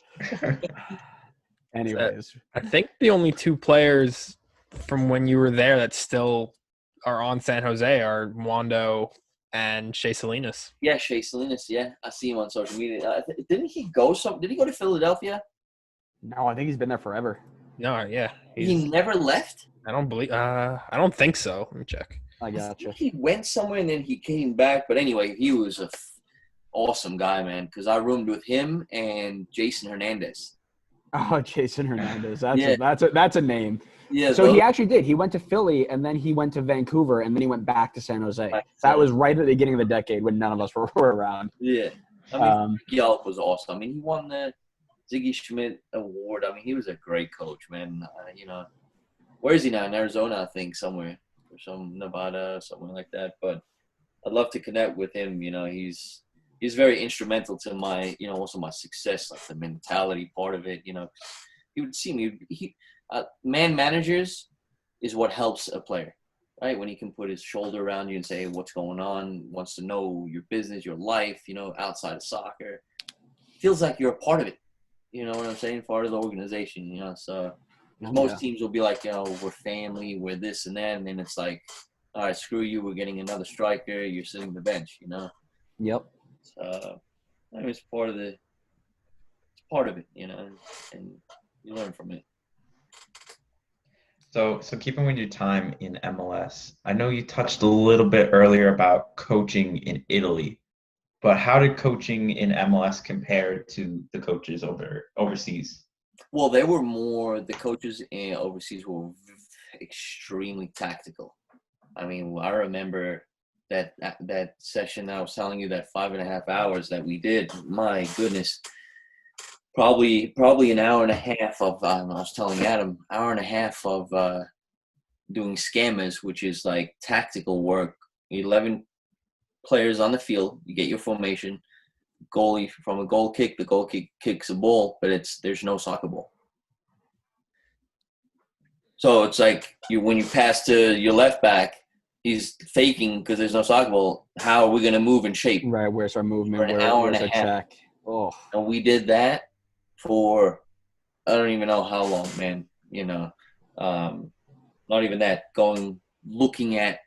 Anyways. I think the only two players from when you were there that still are on San Jose are Wando and Shea Salinas. Yeah, Shea Salinas. Yeah, I see him on social media. Didn't he go? Did he go to Philadelphia? No, I think he's been there forever. No, yeah, he never left. I don't believe. I don't think so. Let me check. I gotcha. He went somewhere and then he came back. But anyway, he was a awesome guy, man. Because I roomed with him and Jason Hernandez. Oh, Jason Hernandez. That's a name. Yeah. So he actually did. He went to Philly, and then he went to Vancouver, and then he went back to San Jose. That was right at the beginning of the decade when none of us were around. Yeah. I mean, Yelp was awesome. I mean, he won the Ziggy Schmidt Award. I mean, he was a great coach, man. Where is he now? In Arizona, I think, somewhere. Or some Nevada, somewhere like that. But I'd love to connect with him. He's very instrumental to my, also my success, like the mentality part of it. He would see me. Man managers is what helps a player, right? When he can put his shoulder around you and say, hey, what's going on, wants to know your business, your life, outside of soccer. Feels like you're a part of it. You know what I'm saying? Part of the organization, So most teams will be like, we're family, we're this and that. And then it's like, all right, screw you. We're getting another striker. You're sitting the bench, Yep. So it's part of it, and you learn from it. So keeping with your time in MLS, I know you touched a little bit earlier about coaching in Italy, but how did coaching in MLS compare to the coaches overseas? Well, the coaches overseas were extremely tactical. I mean, I remember that session I was telling you, that 5.5 hours that we did. My goodness. Probably an hour and a half of, I was telling Adam, hour and a half of doing scammers, which is like tactical work. 11 players on the field. You get your formation. goalie from a goal kick. The goal kick kicks a ball, but there's no soccer ball. So it's like when you pass to your left back, he's faking because there's no soccer ball. How are we going to move and shape? Right. Where's our movement? For an hour Where's and our a half. check? Oh. And we did that for I don't even know how long, man. Not even that. Looking at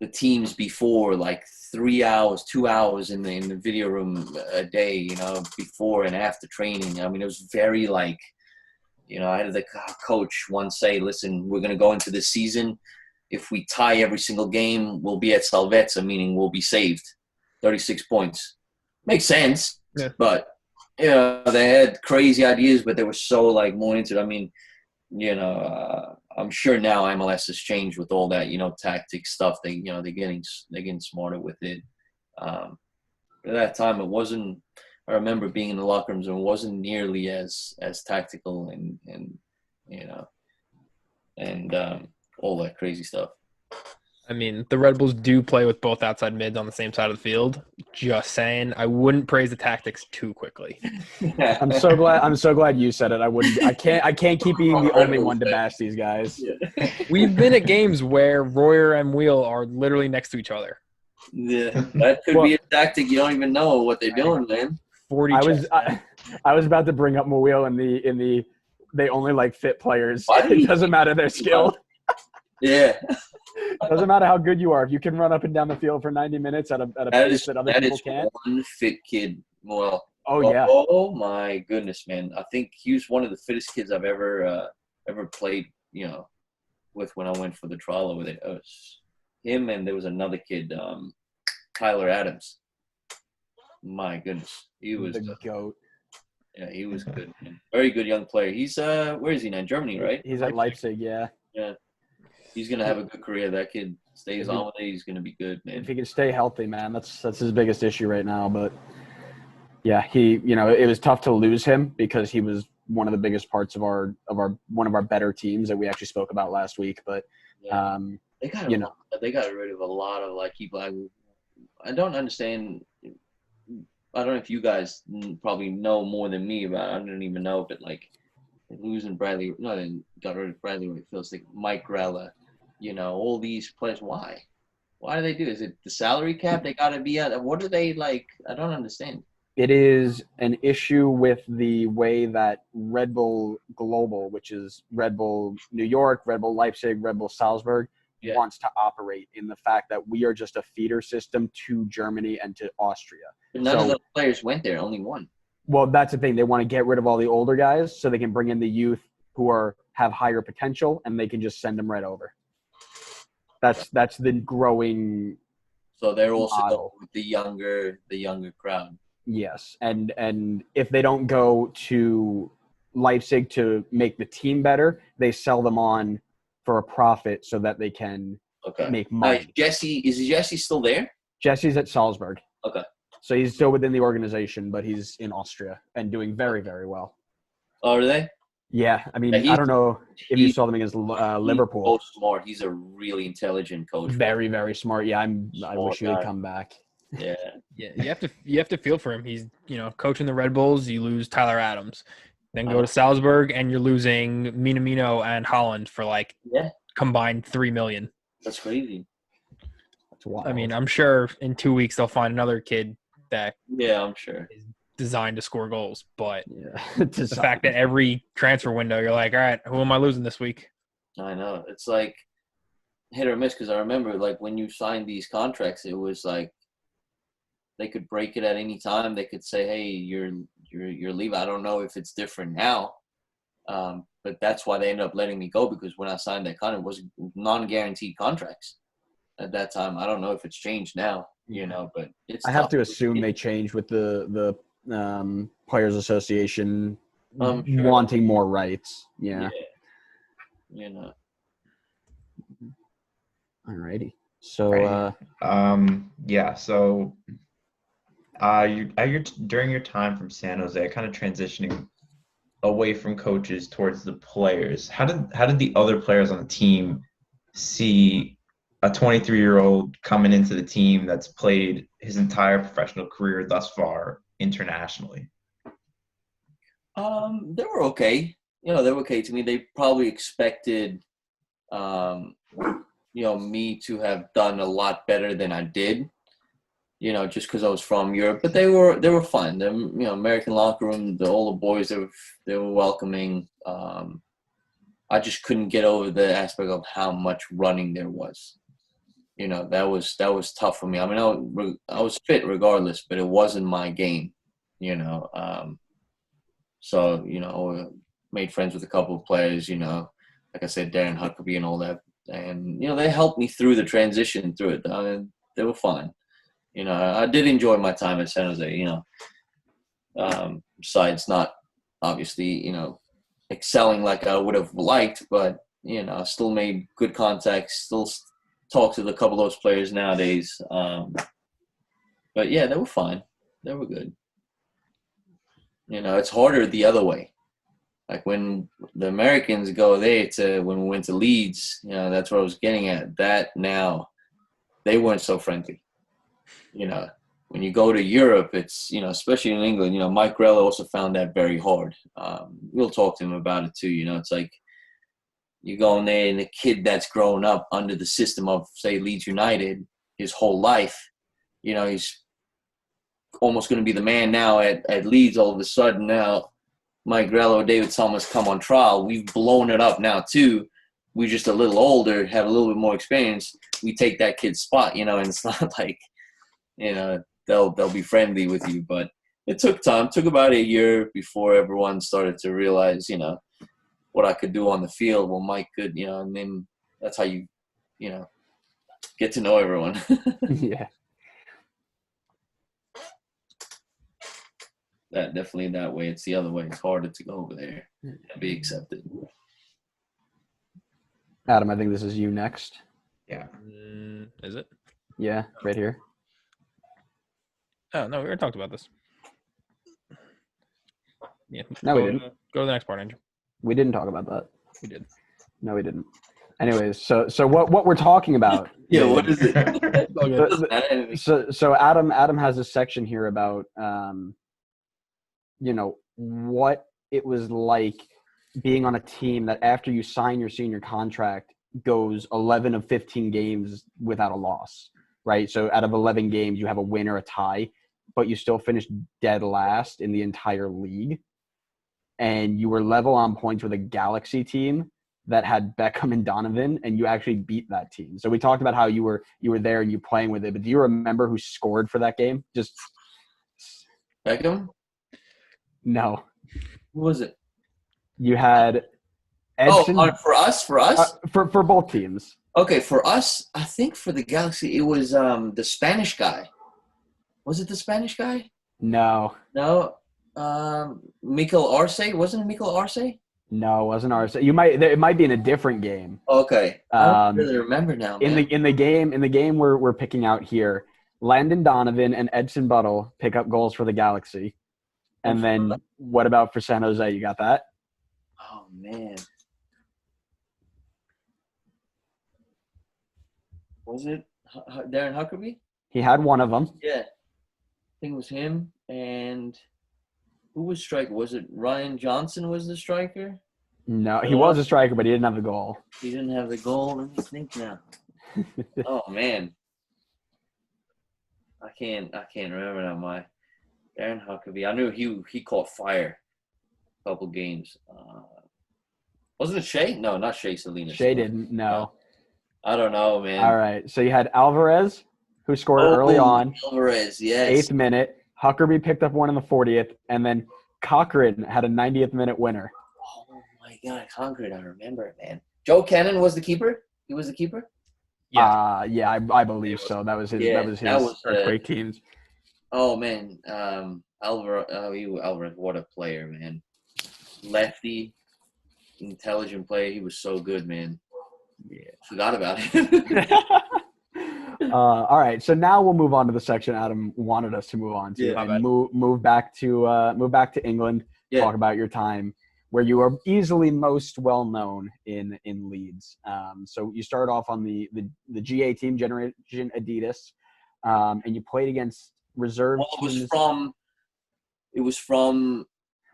the teams before, like 3 hours, 2 hours in the video room a day, before and after training. I mean, it was very like, I had the coach once say, listen, we're going to go into this season. If we tie every single game, we'll be at Salvezza, meaning we'll be saved. 36 points. Makes sense. Yeah. But, they had crazy ideas, but they were so, like, more into it. I mean, I'm sure now MLS has changed with all that, tactic stuff. They're getting smarter with it. At that time, it wasn't. I remember being in the locker rooms and it wasn't nearly as tactical and all that crazy stuff. I mean, the Red Bulls do play with both outside mids on the same side of the field. Just saying, I wouldn't praise the tactics too quickly. I'm so glad you said it. I can't keep being the only one to bash these guys. Yeah. We've been at games where Royer and Wheel are literally next to each other. Yeah, that could be a tactic. You don't even know what they're doing, man. 40 I was about to bring up Mouil in the they only like fit players. Why do It you- doesn't matter their skill. Yeah, It doesn't matter how good you are. If you can run up and down the field for 90 minutes at a pace that other people can't. one fit kid. Well, Oh yeah. Oh my goodness, man! I think he was one of the fittest kids I've ever played. With when I went for the trial over there. It was him, and there was another kid, Tyler Adams. My goodness, he was The goat. Yeah, he was good, man. Very good young player. He's where is he now? Germany, right? He's at Leipzig, yeah. Yeah. He's gonna have a good career. That kid stays on with it, he's gonna be good, man. If he can stay healthy, man, that's his biggest issue right now. But yeah, it was tough to lose him because he was one of the biggest parts of our one of our better teams that we actually spoke about last week. But Yeah. They got rid of a lot of like people. I don't understand. I don't know if you guys probably know more than me about it. I don't even know, but like losing Bradley, no, they got rid of Bradley when it feels like Mike Grella, all these players. Why? Why do they do? Is it the salary cap? They got to be at. What are they like? I don't understand. it is an issue with the way that Red Bull Global, which is Red Bull New York, Red Bull Leipzig, Red Bull Salzburg, wants to operate, in the fact that we are just a feeder system to Germany and to Austria. But none of the players went there, only one. Well, that's the thing. They want to get rid of all the older guys so they can bring in the youth who have higher potential, and they can just send them right over. That's the growing. So they're also model. going with the younger crowd. Yes, and if they don't go to Leipzig to make the team better, they sell them on for a profit so that they can make money. Is Jesse still there? Jesse's at Salzburg. Okay. So he's still within the organization, but he's in Austria and doing very, very well. Oh, are they? Yeah, I mean, I don't know if you saw them against Liverpool. He's so smart. He's a really intelligent coach. Very, very smart. Yeah, I wish he would come back. Yeah. Yeah, you have to feel for him. He's coaching the Red Bulls. You lose Tyler Adams, then go to Salzburg, and you're losing Minamino and Holland for combined $3 million. That's crazy. That's wild. I mean, I'm sure in 2 weeks they'll find another kid that I'm sure is designed to score goals. But yeah. the fact that every transfer window you're like, all right, who am I losing this week? I know. It's like hit or miss, because I remember when you signed these contracts, it was like they could break it at any time. They could say, hey, you're leaving. I don't know if it's different now, but that's why they ended up letting me go, because when I signed that contract, it was non-guaranteed contracts at that time. I don't know if it's changed now, but it's I have to assume they changed with the Players Association wanting more rights. Yeah. Alrighty. So during your time from San Jose, kind of transitioning away from coaches towards the players, how did the other players on the team see a 23-year-old coming into the team that's played his entire professional career thus far internationally? They were okay. They were okay to me. They probably expected, me to have done a lot better than I did. Just because I was from Europe, but they were fun. The American locker room, all the boys, they were welcoming. I just couldn't get over the aspect of how much running there was. That was tough for me. I mean, I was fit regardless, but it wasn't my game. So made friends with a couple of players. Like I said, Darren Huckabee and all that, and they helped me through the transition through it. They were fine. I did enjoy my time at San Jose, besides not obviously, excelling like I would have liked, but, I still made good contacts, still talk to a couple of those players nowadays. But yeah, they were fine. They were good. It's harder the other way. Like when the Americans go there when we went to Leeds, that's what I was getting at. That now, they weren't so friendly. When you go to Europe, it's, especially in England, Mike Grella also found that very hard. We'll talk to him about it too. It's like you go in there and the kid that's grown up under the system of, say, Leeds United his whole life, he's almost going to be the man now at Leeds. All of a sudden now, Mike Grella or David Somma's come on trial. We've blown it up now too. We're just a little older, have a little bit more experience. We take that kid's spot, and it's not like, they'll be friendly with you, but it took time. It took about a year before everyone started to realize, what I could do on the field. Well, Mike could, and then that's how you, get to know everyone. Yeah. That definitely that way. It's the other way. It's harder to go over there and be accepted. Adam, I think this is you next. Yeah. Is it? Yeah, right here. Oh, no, we already talked about this. Yeah. No, we didn't. Go to the next part, Andrew. We didn't talk about that. We did. No, we didn't. Anyways, so what we're talking about? Yeah, what is it? So Adam has a section here about what it was like being on a team that after you sign your senior contract goes 11 of 15 games without a loss, right? So out of 11 games, you have a win or a tie, but you still finished dead last in the entire league. And you were level on points with a Galaxy team that had Beckham and Donovan, and you actually beat that team. So we talked about how you were there and you playing with it, but do you remember who scored for that game? Just Beckham? no. Who was it? You had Edson. For us? For both teams. Okay, for us, I think for the Galaxy, it was the Spanish guy. Was it the Spanish guy? No. No. Mikel Arce? Wasn't it Mikel Arce? No, it wasn't ours. It might be in a different game. Okay. I don't really remember now, man. In the game we're picking out here, Landon Donovan and Edson Buttle pick up goals for the Galaxy. And then what about for San Jose? You got that? Oh, man. Was it Darren Huckabee? He had one of them. Yeah. I think it was him. And who was striker? Was it Ryan Johnson was the striker? No, he was a striker, but he didn't have the goal. He didn't have the goal. Let me think now. Oh, man. I can't remember now. My Darren Huckabee. I knew he caught fire a couple games. Wasn't it Shea? No, not Shea Salinas. Shea didn't. No. I don't know, man. All right. So you had Alvarez, who scored early on. Alvarez, yes. 8th minute. Huckabee picked up one in the 40th, and then Cochran had a 90th minute winner. Oh my God, Cochran! I remember it, man. Joe Cannon was the keeper. He was the keeper. Yeah, I believe so. That was his. Yeah, that was his earthquake teams. Oh man, Alvarez, what a player, man. Lefty, intelligent player. He was so good, man. Yeah, forgot about him. All right, so now we'll move on to the section Adam wanted us to move on to, and move back to England. Yeah. Talk about your time where you are easily most well known in Leeds. So you started off on the GA team, Generation Adidas, and you played against reserve teams. It was from it was from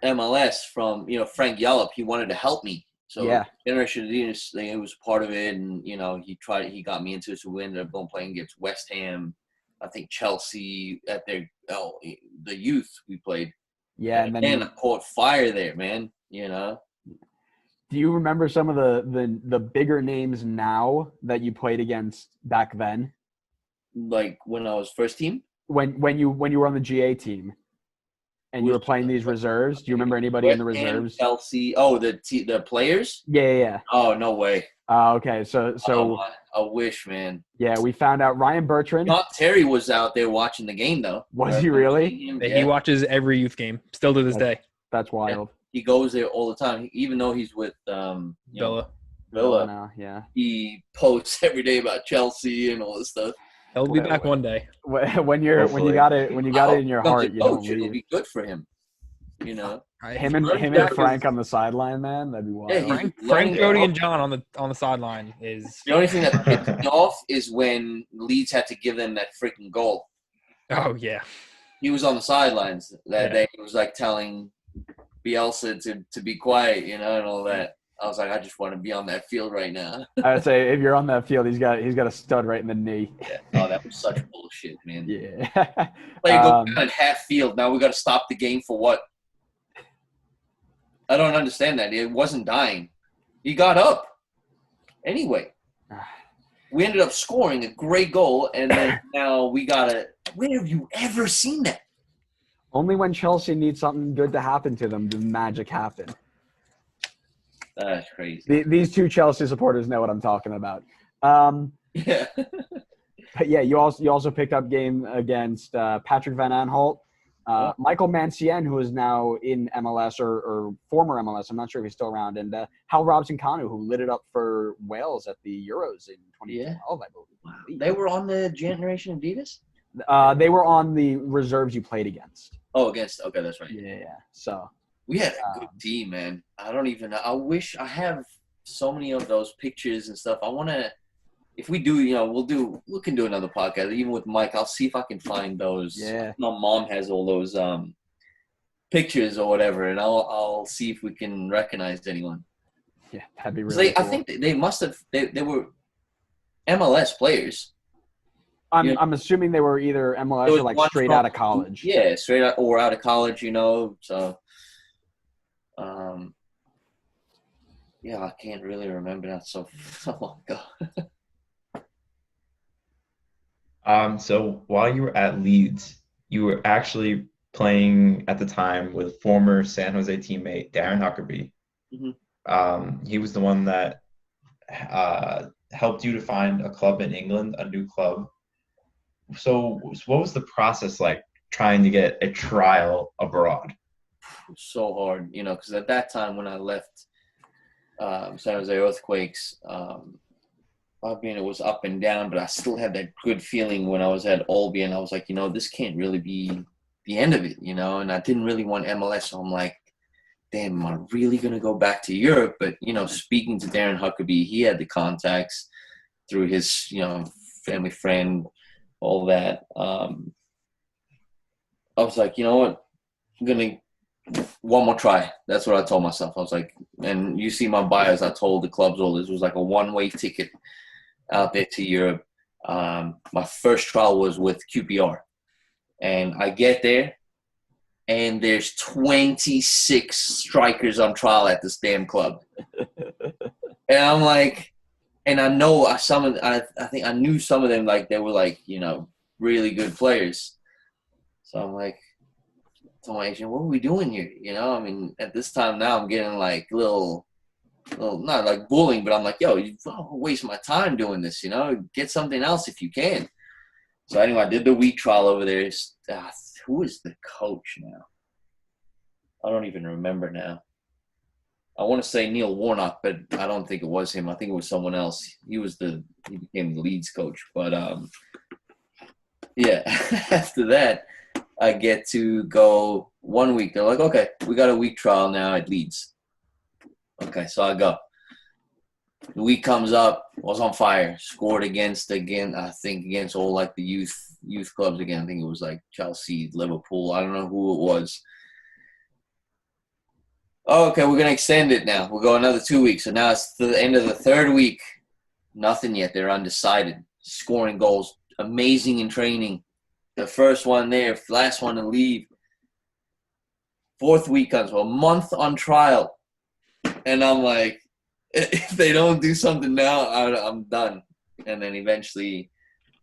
MLS, from Frank Yallop. He wanted to help me. So Yeah. Generation Adidas thing, it was part of it, and he got me into it. So we ended up going playing against West Ham, I think Chelsea at the youth we played. Yeah, and then I caught fire there, man. Do you remember some of the bigger names now that you played against back then? Like when I was first team? When you were on the GA team and you were playing these reserves, do you remember anybody in the reserves? Chelsea. The players? Yeah. Oh, no way. Okay, so I wish, man. Yeah, we found out Ryan Bertrand. Not Terry was out there watching the game though. Was he really? He watches every youth game still to this day. That's wild. Yeah. He goes there all the time, even though he's with Villa. Now, yeah. He posts every day about Chelsea and all this stuff. He'll be back one day. When you got it in your heart, you don't leave. It'll be good for him. Him and Frank on the sideline, man, that'd be wild. Yeah, Frank, Jody, and John on the sideline is the only thing that pissed me off is when Leeds had to give them that freaking goal. Oh yeah. He was on the sidelines that day. He was like telling Bielsa to be quiet, and all that. I was like, I just want to be on that field right now. I'd say if you're on that field, he's got a stud right in the knee. Yeah. Oh, that was such bullshit, man. Yeah. Play go down at half field. Now we got to stop the game for what? I don't understand that. It wasn't dying. He got up. Anyway, we ended up scoring a great goal, and then now we got to – where have you ever seen that? Only when Chelsea needs something good to happen to them does magic happen. That's crazy. These two Chelsea supporters know what I'm talking about. Yeah. But yeah, you also picked up game against Patrick Van Aanholt. Michael Mancien, who is now in MLS or former MLS, I'm not sure if he's still around, and Hal Robson-Kanu, who lit it up for Wales at the Euros in 2012, I believe. Wow. They were on the Generation Adidas? They were on the reserves you played against. Oh, against – okay, that's right. Yeah. So we had a good team, man. I don't even know. I wish I have so many of those pictures and stuff. I want to – if we do, we can do another podcast. Even with Mike, I'll see if I can find those. Yeah. My mom has all those pictures or whatever, and I'll see if we can recognize anyone. Yeah, that'd be really cool. I think they must have – they were MLS players. I'm assuming they were either MLS or like straight out of college. Yeah, straight out or out of college, So, yeah, I can't really remember that so long ago. So while you were at Leeds, you were actually playing at the time with former San Jose teammate Darren Huckabee. Mm-hmm. He was the one that helped you to find a club in England, a new club. So what was the process like trying to get a trial abroad? So hard, because at that time when I left San Jose Earthquakes, it was up and down, but I still had that good feeling when I was at Albion. I was like, this can't really be the end of it, and I didn't really want MLS. So I'm like, damn, am I really going to go back to Europe? But, speaking to Darren Huckabee, he had the contacts through his, family friend, all that. I was like, you know what? I'm going to one more try. That's what I told myself. I was like, and you see my bios, I told the clubs all this was like a one-way ticket out there to Europe. My first trial was with QPR. And I get there, and there's 26 strikers on trial at this damn club. And I'm like, and I know I think I knew some of them, like they were like, really good players. So I'm like, to my agent, what are we doing here? At this time now I'm getting like little, not like bullying, but I'm like, yo, you waste my time doing this, get something else if you can. So anyway, I did the week trial over there. Who is the coach now? I don't even remember now. I want to say Neil Warnock, but I don't think it was him. I think it was someone else. He became the Leeds coach. But yeah, after that, I get to go 1 week. They're like, okay, we got a week trial now at Leeds. Okay, so I go. The week comes up, was on fire, scored against all like the youth clubs again. I think it was like Chelsea, Liverpool. I don't know who it was. Oh, okay, we're going to extend it now. We'll go another 2 weeks. So now it's the end of the third week. Nothing yet. They're undecided. Scoring goals. Amazing in training. The first one there, last one to leave. Fourth week comes, a month on trial. And I'm like, if they don't do something now, I'm done. And then eventually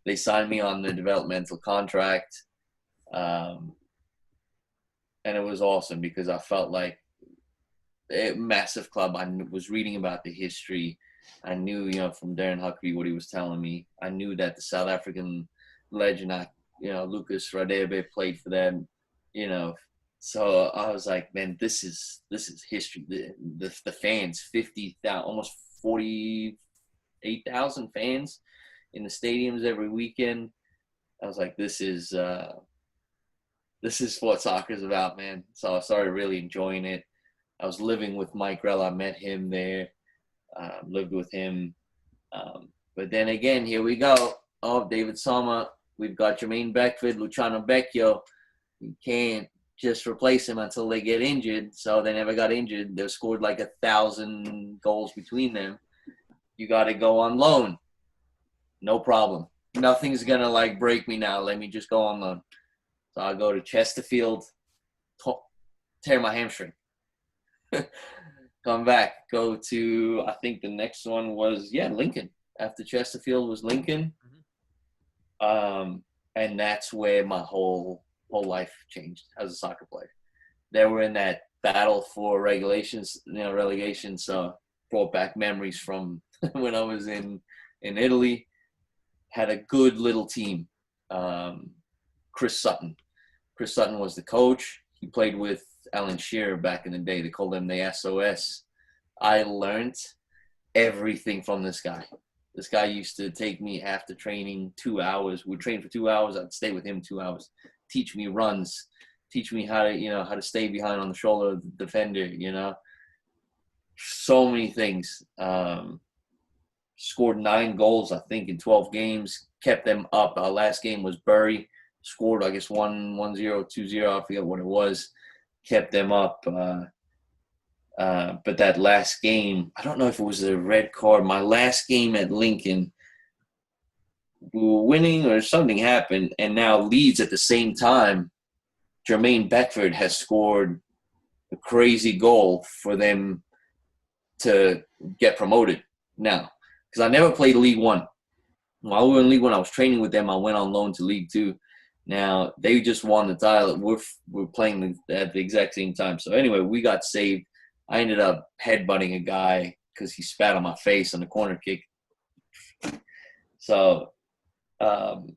they signed me on the developmental contract. And it was awesome because I felt like a massive club. I was reading about the history. I knew, from Darren Huckabee what he was telling me. I knew that the South African legend, Lucas Radebe played for them, So I was like, man, this is history. The fans, 50,000, almost 48,000 fans in the stadiums every weekend. I was like, this is what soccer's about, man. So I started really enjoying it. I was living with Mike Rell. I met him there, lived with him. But then again, here we go. Oh, David Somma. We've got Jermaine Beckford, Luciano Becchio. You can't just replace him until they get injured. So they never got injured. They've scored like 1,000 goals between them. You got to go on loan. No problem. Nothing's going to break me now. Let me just go on loan. So I go to Chesterfield, tear my hamstring. Come back, go to, I think the next one was, Lincoln. After Chesterfield was Lincoln. And that's where my whole life changed as a soccer player. They were in that battle for relegation, so brought back memories from when I was in Italy. Had a good little team. Chris Sutton was the coach. He played with Alan Shearer back in the day. They called him the SOS. I learned everything from this guy. This guy used to take me after training 2 hours. We'd train for 2 hours. I'd stay with him 2 hours. Teach me runs. Teach me how to stay behind on the shoulder of the defender, So many things. Scored 9 goals, I think, in 12 games. Kept them up. Our last game was Bury. Scored, I guess, 1-0, 2-0. I forget what it was. Kept them up. But that last game, I don't know if it was a red card. My last game at Lincoln, we were winning or something happened, and now Leeds at the same time, Jermaine Beckford has scored a crazy goal for them to get promoted now. Because I never played League One. While we were in League One, I was training with them. I went on loan to League Two. Now, they just won the title. We're playing at the exact same time. So anyway, we got saved. I ended up headbutting a guy because he spat on my face on the corner kick. So I'm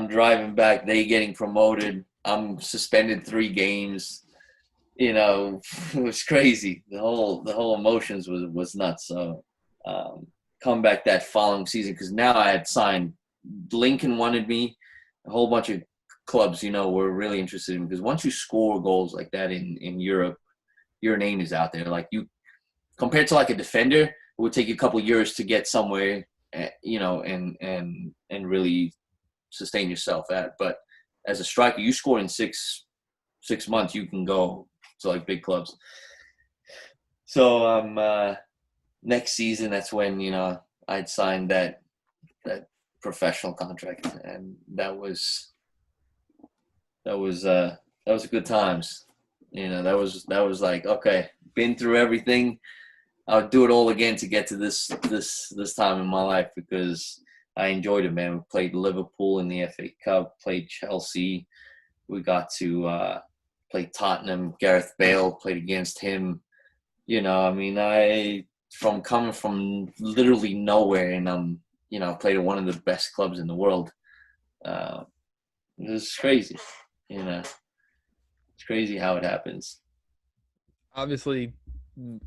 driving back. They getting promoted. I'm suspended 3 games. It was crazy. The whole emotions was nuts. So come back that following season because now I had signed. Lincoln wanted me. A whole bunch of clubs, were really interested in me because once you score goals like that in Europe, your name is out there. Like you, compared to like a defender, it would take you a couple of years to get somewhere, and really sustain yourself at. But as a striker, you score in six months, you can go to like big clubs. So next season, that's when I'd signed that professional contract, and that was good times. That was like, okay, been through everything. I would do it all again to get to this time in my life because I enjoyed it, man. We played Liverpool in the FA Cup, played Chelsea. We got to play Tottenham. Gareth Bale, played against him. From coming from literally nowhere, and played at one of the best clubs in the world. It was crazy, It's crazy how it happens. Obviously,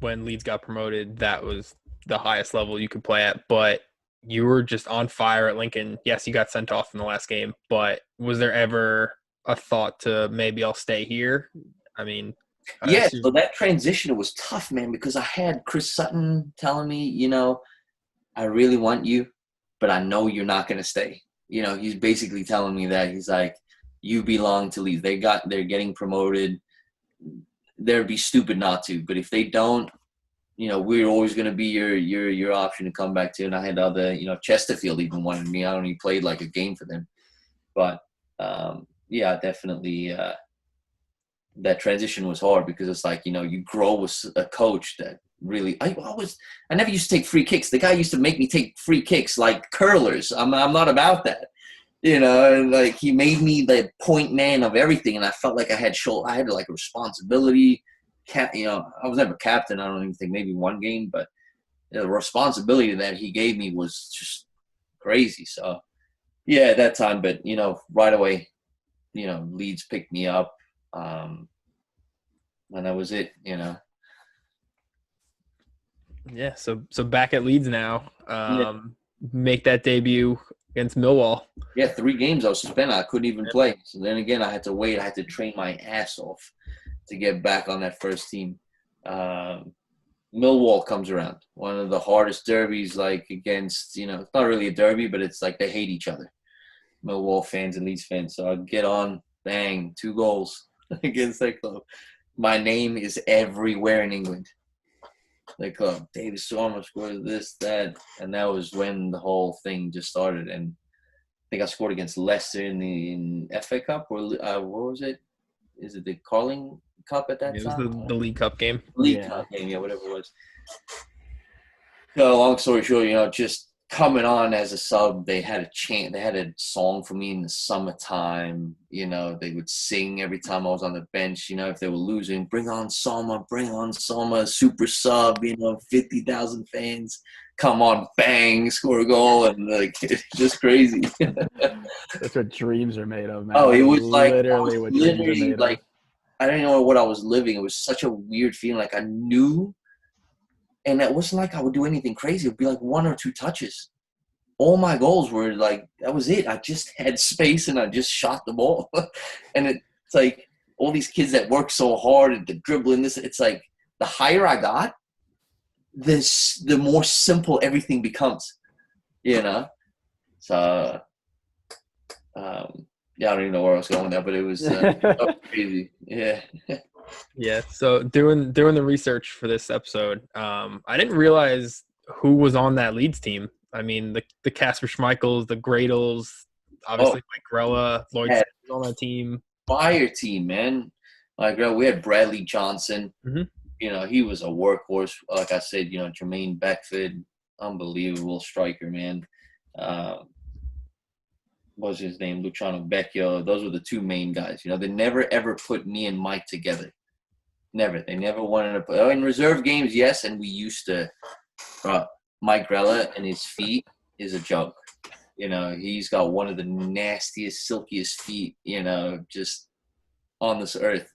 when Leeds got promoted, that was the highest level you could play at, but you were just on fire at Lincoln. Yes, you got sent off in the last game, but was there ever a thought to maybe I'll stay here? I mean, so that transition was tough, man, because I had Chris Sutton telling me, I really want you, but I know you're not going to stay. He's basically telling me that. He's like, you belong to Leeds. They're getting promoted. they'd be stupid not to. But if they don't, we're always going to be your option to come back to. And I had other, Chesterfield even wanted me. I only played like a game for them. But, definitely that transition was hard because it's like, you grow with a coach that really – I never used to take free kicks. The guy used to make me take free kicks like curlers. I'm not about that. And like he made me the point man of everything, and I felt like I had like a responsibility. I was never captain. I don't even think maybe one game, but the responsibility that he gave me was just crazy. So yeah, at that time, but right away, Leeds picked me up, and that was it. Yeah. So back at Leeds now. Yeah. Make that debut against Millwall. Yeah, 3 games I was suspended. I couldn't even play. So then again, I had to wait. I had to train my ass off to get back on that first team. Millwall comes around. One of the hardest derbies, like against, it's not really a derby, but it's like they hate each other. Millwall fans and Leeds fans. So I get on, bang, 2 goals against that club. My name is everywhere in England. The club, Davide Somma scored this, that, and that was when the whole thing just started. And I think I scored against Leicester in FA Cup, or what was it? Is it the Carling Cup at that time? It was the League Cup game. League Cup game, whatever it was. So long story short, just coming on as a sub, they had a chant, they had a song for me in the summertime. They would sing every time I was on the bench. If they were losing, bring on Somma, super sub. 50,000 fans, come on, bang, score a goal, and like it's just crazy. That's what dreams are made of, man. Oh, it was like literally what dreams are made like of. I didn't know what I was living. It was such a weird feeling. Like I knew. And it wasn't like I would do anything crazy. It would be like 1 or 2 touches. All my goals were like, that was it. I just had space and I just shot the ball. And it's like all these kids that work so hard at the dribbling, it's like the higher I got, the more simple everything becomes, So, I don't even know where I was going there, but it was crazy. Yeah. Yeah. So doing the research for this episode, I didn't realize who was on that Leeds team. I mean, the Casper Schmeichels, the Gradles, obviously Mike Grella, Lloyd Sims on that team. Fire team, man. Like we had Bradley Johnson. Mm-hmm. He was a workhorse. Like I said, Jermaine Beckford, unbelievable striker, man. What was his name? Luciano Becchio. Those were the 2 main guys. They never ever put me and Mike together. Never. They never wanted to put. In reserve games, yes, and we used to. Mike Grella and his feet is a joke. He's got one of the nastiest, silkiest feet. Just on this earth.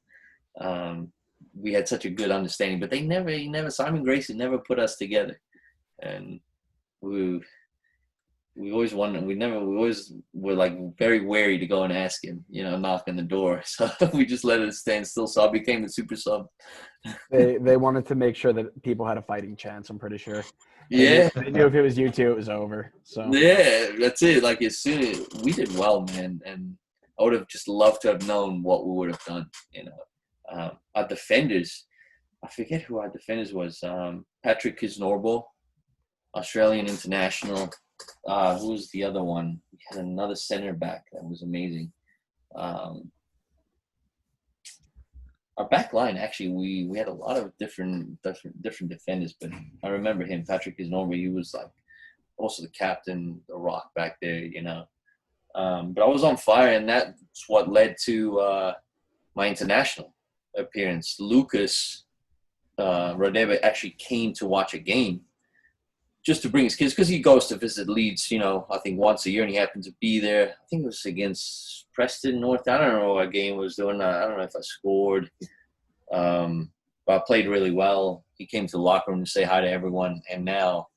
We had such a good understanding, but he never. Simon Grayson never put us together, and we always wanted. We always were like very wary to go and ask him. Knock on the door. So we just let it stand still. So I became the super sub. They wanted to make sure that people had a fighting chance. I'm pretty sure. Yeah. They knew if it was you 2, it was over. So yeah, that's it. Like as soon as we did well, man, and I would have just loved to have known what we would have done. Our defenders, I forget who our defenders was. Patrick Kisnorbo, Australian international. Who was the other one? We had another center back that was amazing. Our back line, actually, we had a lot of different defenders, but I remember him, Patrick Kisnorbo. He was like also the captain, the rock back there, But I was on fire, and that's what led to my international appearance. Lucas Rodeba actually came to watch a game just to bring his kids, because he goes to visit Leeds, I think once a year, and he happened to be there. I think it was against Preston North. I don't know what game I was doing. I don't know if I scored. But I played really well. He came to the locker room to say hi to everyone, and now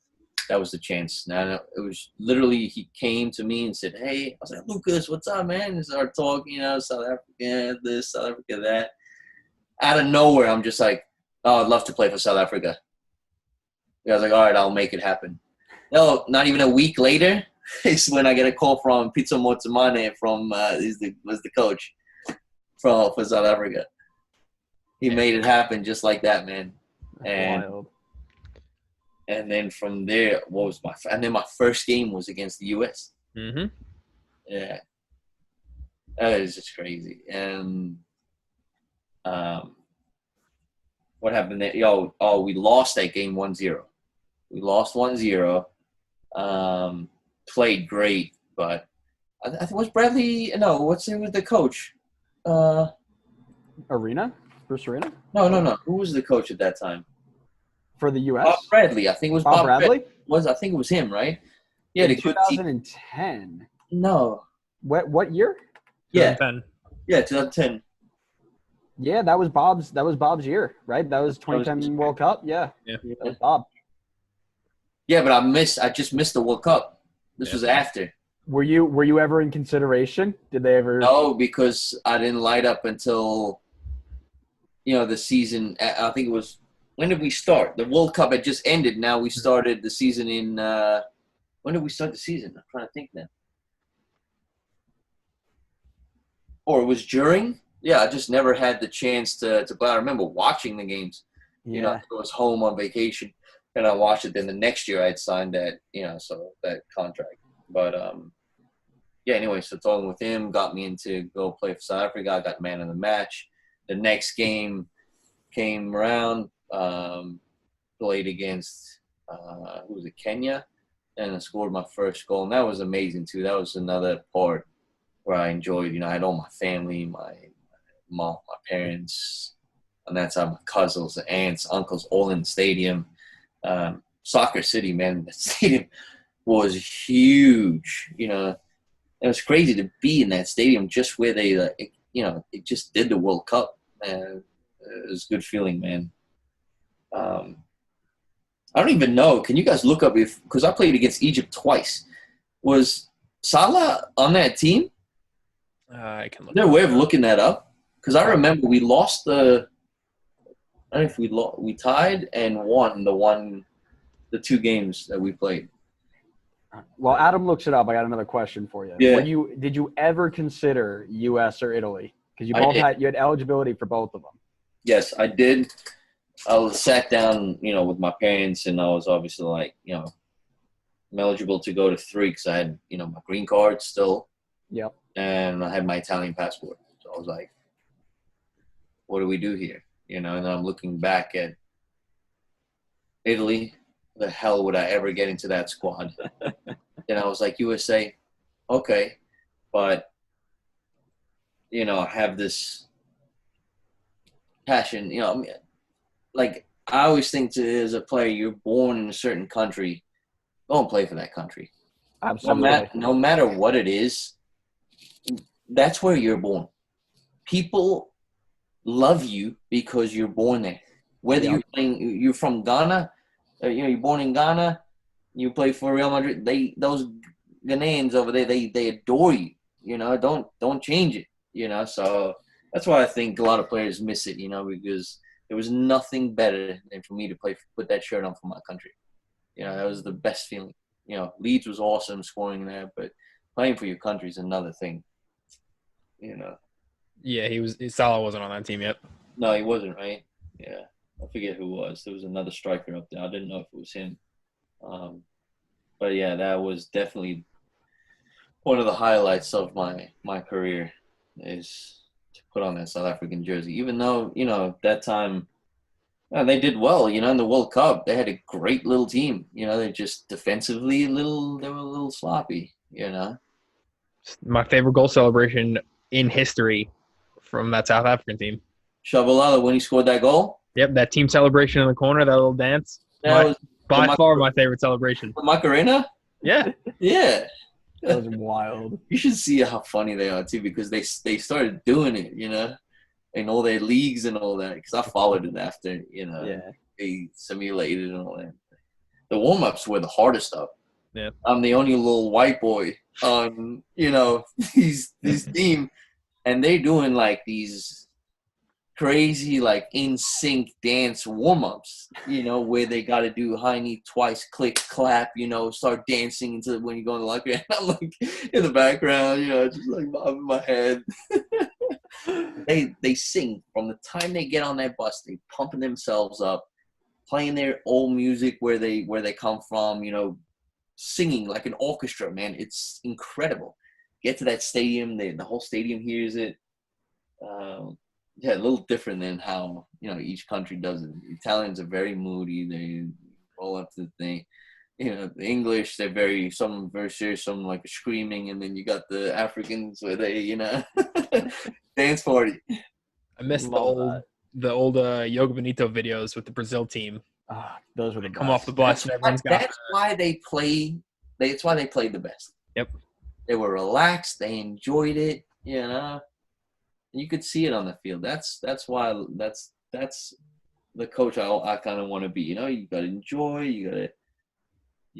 that was the chance. Now it was literally he came to me and said, "Hey," I was like, "Lucas, what's up, man?" And started talking, South Africa this, South Africa that. Out of nowhere, I'm just like, "Oh, I'd love to play for South Africa." I was like, all right, I'll make it happen. No, not even a week later is when I get a call from Pitso Motsamane was the coach for South Africa. he made it happen just like that, man. And Wild. and then from there, and then my first game was against the U.S. Mm-hmm. Yeah, that is just crazy. And what happened there? We lost that game 1-0. We lost 1-0. Played great, but I think was Bradley. No, what's it with the coach? Bruce Arena? No. Who was the coach at that time? For the U.S.? Bob Bradley. I think it was Bob Bradley? I think it was him, right? Yeah, In the good team. 2010. No. What year? Yeah. 2010. Yeah, 2010. Yeah, that was Bob's year, right? That was 2010 World Cup. Yeah. Yeah. That was Bob. Yeah, but I just missed the World Cup. This was after. Were you ever in consideration? Did they ever? No, because I didn't light up until the season. I think it was, when did we start? The World Cup had just ended. Now we started the season in when did we start the season? I'm trying to think now. Or it was during? Yeah, I just never had the chance to play. I remember watching the games. Yeah. I was home on vacation and I watched it. Then the next year I had signed that, so that contract. But anyway, so talking with him got me into go play for South Africa. I got man of the match. The next game came around, played against who was it, Kenya, and I scored my first goal. And that was amazing too. That was another part where I enjoyed. I had all my family, my mom, my parents, on that side, my cousins, aunts, uncles, all in the stadium. Soccer City, man. The stadium was huge. It was crazy to be in that stadium just where they, it just did the World Cup. And it was a good feeling, man. I don't even know. Can you guys look up because I played against Egypt twice. Was Salah on that team? I can look. Is there a way of looking that up? Because I remember we lost I don't know if we tied and won the 2 games that we played. Well, Adam looks it up. I got another question for you. Yeah. Did you ever consider U.S. or Italy? Because you had eligibility for both of them. Yes, I did. I sat down, with my parents, and I was obviously like, I'm eligible to go to 3 because I had, my green card still. Yep. And I had my Italian passport. So I was like, what do we do here? And then I'm looking back at Italy. The hell would I ever get into that squad? Then I was like, USA, okay. But, I have this passion, like I always think as a player, you're born in a certain country, go and play for that country. Absolutely. No matter what it is, that's where you're born. People love you because you're born there. Whether you're from Ghana, you're born in Ghana, you play for Real Madrid. Those Ghanaians over there, they adore you. Don't change it. So that's why I think a lot of players miss it. Because there was nothing better than for me to put that shirt on for my country. That was the best feeling. Leeds was awesome scoring there, but playing for your country is another thing. Yeah, Salah wasn't on that team yet. No, he wasn't, right? Yeah. I forget who it was. There was another striker up there. I didn't know if it was him. But yeah, that was definitely one of the highlights of my career is to put on that South African jersey. Even though, that time they did well, in the World Cup. They had a great little team. They just defensively they were a little sloppy, My favorite goal celebration in history from that South African team. Shabalala when he scored that goal. Yep, that team celebration in the corner, that little dance. By far my favorite celebration. Macarena? Yeah. Yeah. That was wild. You should see how funny they are, too, because they started doing it, in all their leagues and all that. Because I followed it after, Yeah. they simulated and all that. The warm-ups were the hardest stuff. Yeah. I'm the only little white boy on, this team. And they're doing, like, these crazy, like, in-sync dance warm-ups, where they got to do high knee twice, click, clap, start dancing until when you go in the locker room. I'm, like, in the background, just, like, bobbing my head. They sing from the time they get on that bus. They pumping themselves up, playing their old music where they come from. Singing like an orchestra, man. It's incredible. Get to that stadium, the whole stadium hears it. Yeah, a little different than how each country does it. The Italians are very moody. They roll up to the thing. The English, some very serious, some like screaming, and then you got the Africans where they dance party. I miss Love the old Yoga Bonito videos with the Brazil team. Those were the Come best. off the bus and everyone's got. That's why they play. That's why they played the best. Yep. They were relaxed. They enjoyed it. You could see it on the field. That's why that's the coach I kind of want to be. You got to enjoy. You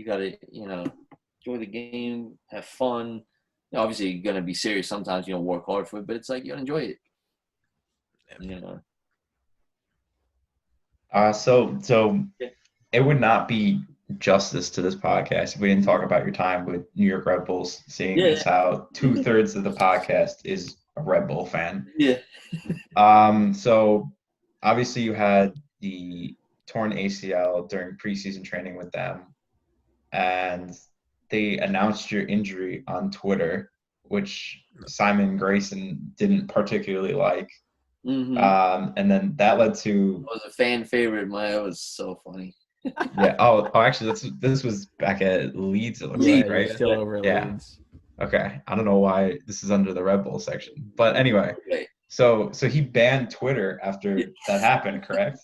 got to enjoy the game, have fun. Obviously, you're gonna be serious sometimes. Work hard for it, but it's like you gotta enjoy it. So it would not be justice to this podcast if we didn't talk about your time with New York Red Bulls, seeing as how 2/3 of the podcast is a Red Bull fan. Yeah. So obviously you had the torn ACL during preseason training with them, and they announced your injury on Twitter, which Simon Grayson didn't particularly like. Mm-hmm. And then that led to. I was a fan favorite. It was so funny. Yeah. Oh, actually, this was back at Leeds, it looks like, right? Still over at Leeds. Okay. I don't know why this is under the Red Bull section, but anyway. Okay. So he banned Twitter after that happened, correct?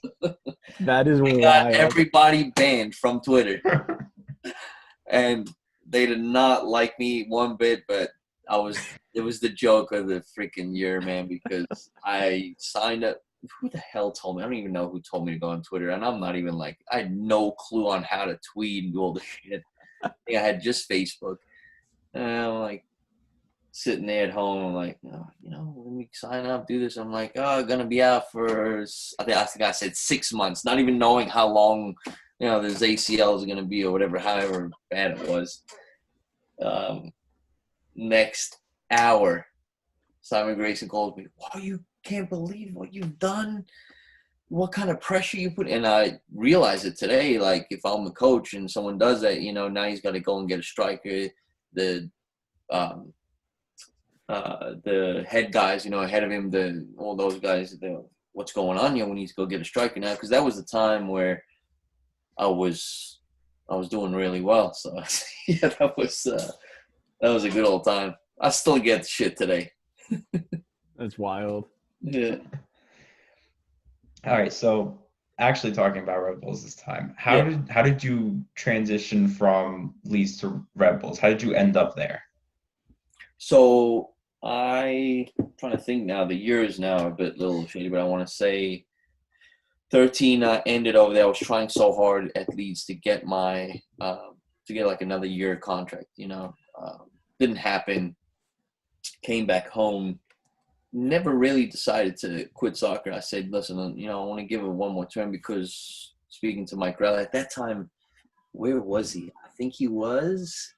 That is wild. Got everybody banned from Twitter, and they did not like me one bit. But it was the joke of the freaking year, man, because I signed up. Who the hell told me? I don't even know who told me to go on Twitter, and I'm not even I had no clue on how to tweet and do all this shit. I think I had just Facebook, and I'm sitting there at home. I'm like, let me sign up, do this. I'm like, gonna be out for. I think I said 6 months, not even knowing how long, this ACL is gonna be or whatever, however bad it was. Next hour, Simon Grayson calls me. Wow, you can't believe what you've done. What kind of pressure you put? And I realize it today. If I'm a coach and someone does that, now he's got to go and get a striker. The head guys, ahead of him, all those guys, what's going on? We need to go get a striker now, because that was the time where I was doing really well. So yeah, that was a good old time. I still get shit today. That's wild. Yeah. All right. So actually talking about Red Bulls this time, how did you transition from Leeds to Red Bulls? How did you end up there? So I'm trying to think now. The year is now a little shady, but I want to say 13. I ended over there. I was trying so hard at Leeds to get another year contract. Didn't happen. Came back home. Never really decided to quit soccer. I said, listen, I want to give it one more term, because speaking to Mike Rell at that time, where was he? I think he was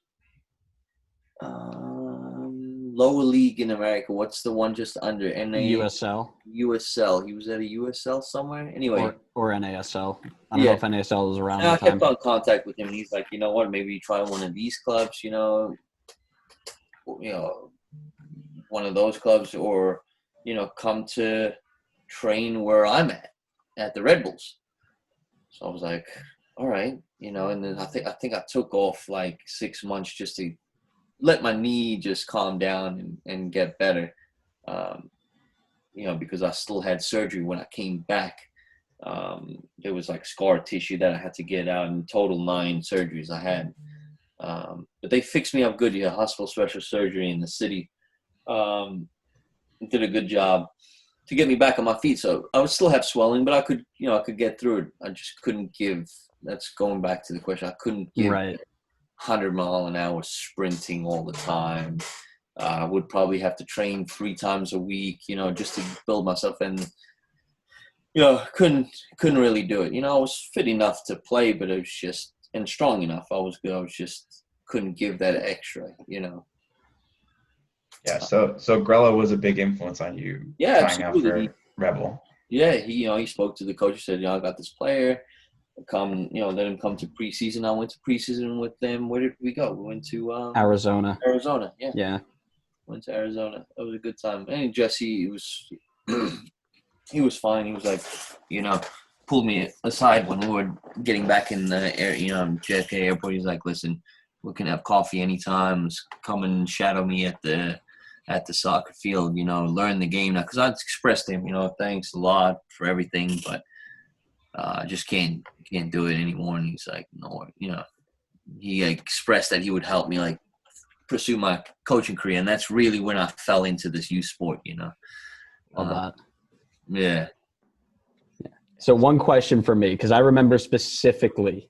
lower league in America. What's the one just under? USL. USL. He was at a USL somewhere. Anyway. Or NASL. I don't know if NASL was around at the I time. kept on contact with him. He's like, you know what? Maybe try one of these clubs, one of those clubs, or, come to train where I'm at the Red Bulls. So I was like, all right, and then I think I took off 6 months just to let my knee just calm down and get better. Because I still had surgery when I came back. There was scar tissue that I had to get out, in total 9 surgeries I had. But they fixed me up good. Hospital special surgery in the city. Did a good job to get me back on my feet. So I would still have swelling, but I could get through it. I just couldn't give. That's going back to the question. I couldn't give 100-mile-an-hour sprinting all the time. I would probably have to train 3 times a week, just to build myself. And couldn't really do it. I was fit enough to play, but it was just, and strong enough. I was good. I was just couldn't give that extra. Yeah, so Grella was a big influence on you Yeah, trying out absolutely. for Rebel. Yeah, he spoke to the coach. He said, I got this player. Come, let him come to preseason. I went to preseason with them. Where did we go? We went to Arizona. Arizona, yeah. Yeah. Went to Arizona. That was a good time. And Jesse he was fine. He was like, pulled me aside when we were getting back in the air, JFK airport. He's like, listen, we can have coffee anytime. Just come and shadow me at the soccer field, learn the game now. Because I expressed to him, thanks a lot for everything, but I just can't do it anymore. And he's like, no, he expressed that he would help me like pursue my coaching career. And that's really when I fell into this youth sport, Love that. Yeah. So one question for me, because I remember specifically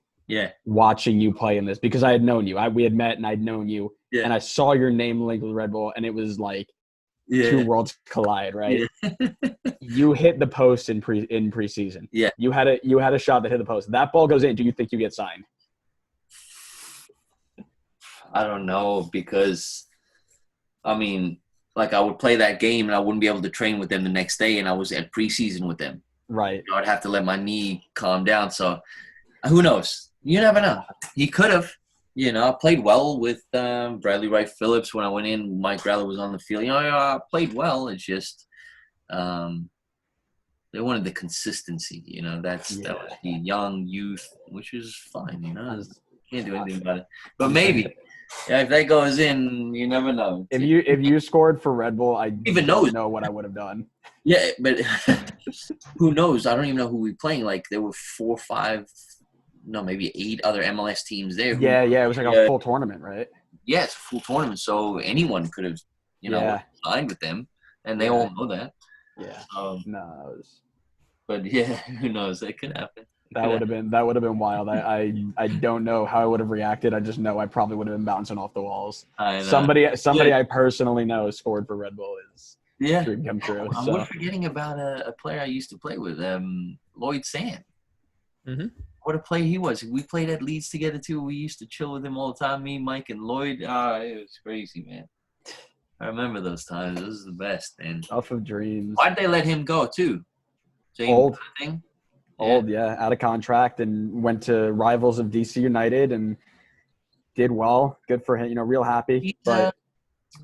watching you play in this because I had known you. We had met and I'd known you. Yeah. And I saw your name linked with Red Bull, and it was like two worlds collide, right? Yeah. You hit the post in preseason. Yeah. You had a shot that hit the post. That ball goes in. Do you think you get signed? I don't know because, I would play that game and I wouldn't be able to train with them the next day, and I was at preseason with them. Right. I'd have to let my knee calm down. So who knows? You never know. He could have. I played well with Bradley Wright Phillips when I went in. Mike Grella was on the field. I played well. It's just they wanted the consistency. That was the young youth, which is fine. Can't do anything about it. But maybe. Yeah, if that goes in, you never know. If you scored for Red Bull, I even don't know what I would have done. Yeah, but who knows? I don't even know who we playing. Like there were 4 or 5, no, maybe 8 other MLS teams there. Yeah, it was like a full tournament, right? Yeah, it's a full tournament, so anyone could have, signed with them, and they all know that. Yeah. No. But yeah, who knows? That could happen. That would have been wild. I don't know how I would have reacted. I just know I probably would have been bouncing off the walls. I know. Somebody I personally know scored for Red Bull is dream come true. We're forgetting about a player I used to play with, Lloyd Sand. Mm-hmm. What a player he was. We played at Leeds together too. We used to chill with him all the time. Me, Mike, and Lloyd. It was crazy, man. I remember those times. Those are the best. And off of dreams. Why'd they let him go too? Old, out of contract, and went to rivals of DC United and did well. Good for him, real happy.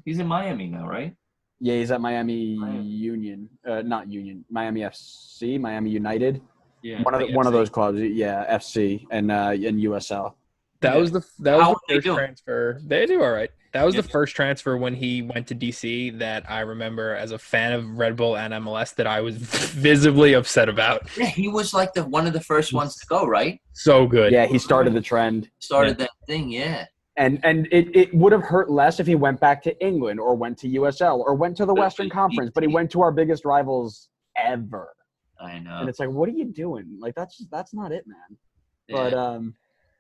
He's in Miami now, right? Yeah, he's at Miami Union, not Union, Miami FC, Miami United. Yeah, one of those clubs. Yeah, FC and USL. That was the first transfer. They do all right. That was the first transfer when he went to DC that I remember as a fan of Red Bull and MLS that I was visibly upset about. Yeah, he was like one of the first ones to go, right? So good. Yeah, he started the trend. That thing, yeah. And it would have hurt less if he went back to England or went to USL or went to the Western Conference, but he went to our biggest rivals ever. I know. And it's like, what are you doing? Like that's not it, man. Yeah.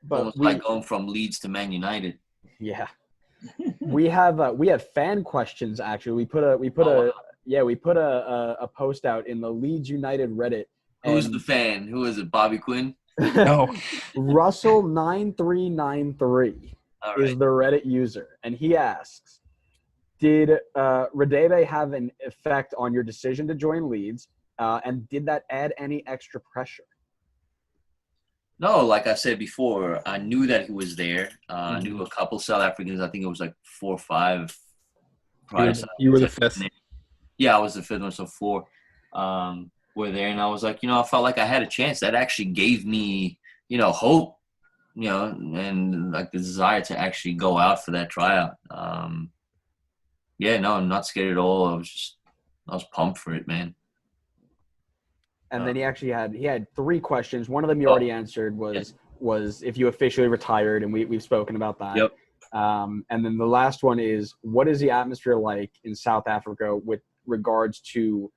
But almost like going from Leeds to Man United. Yeah. we have fan questions actually. We put a post out in the Leeds United Reddit. Who's the fan? Who is it? Bobby Quinn? No. Russell9393 is the Reddit user, and he asks, did Radebe have an effect on your decision to join Leeds, and did that add any extra pressure? No, like I said before, I knew that he was there. I knew a couple South Africans. I think it was like 4 or 5. You were the 5th. Yeah, I was the 5th one, so 4 were there. And I was like, I felt like I had a chance. That actually gave me, hope, and like the desire to actually go out for that tryout. I'm not scared at all. I was pumped for it, man. And then he had 3 questions. One of them you already answered was if you officially retired, and we've spoken about that. Yep. And then the last one is, what is the atmosphere like in South Africa with regards to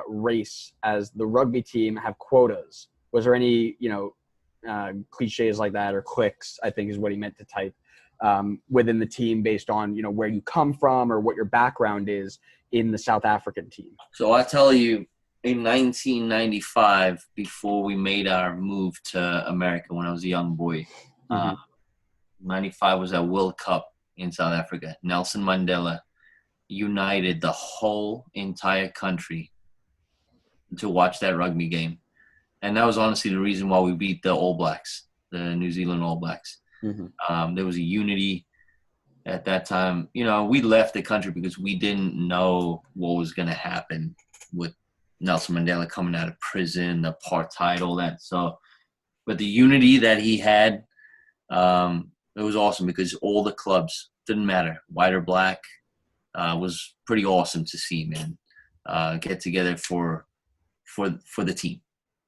race, as the rugby team have quotas? Was there any cliches like that, or cliques, I think is what he meant to type, within the team based on where you come from or what your background is in the South African team? So I tell you, in 1995, before we made our move to America when I was a young boy, 95 was that World Cup in South Africa. Nelson Mandela, united the whole entire country to watch that rugby game. And that was honestly the reason why we beat the All Blacks, the New Zealand All Blacks. Mm-hmm. There was a unity at that time. You know, we left the country because we didn't know what was going to happen with Nelson Mandela coming out of prison, the apartheid, all that. So, but the unity that he had, it was awesome because all the clubs, didn't matter, white or black, was pretty awesome to see, man. Get together for the team.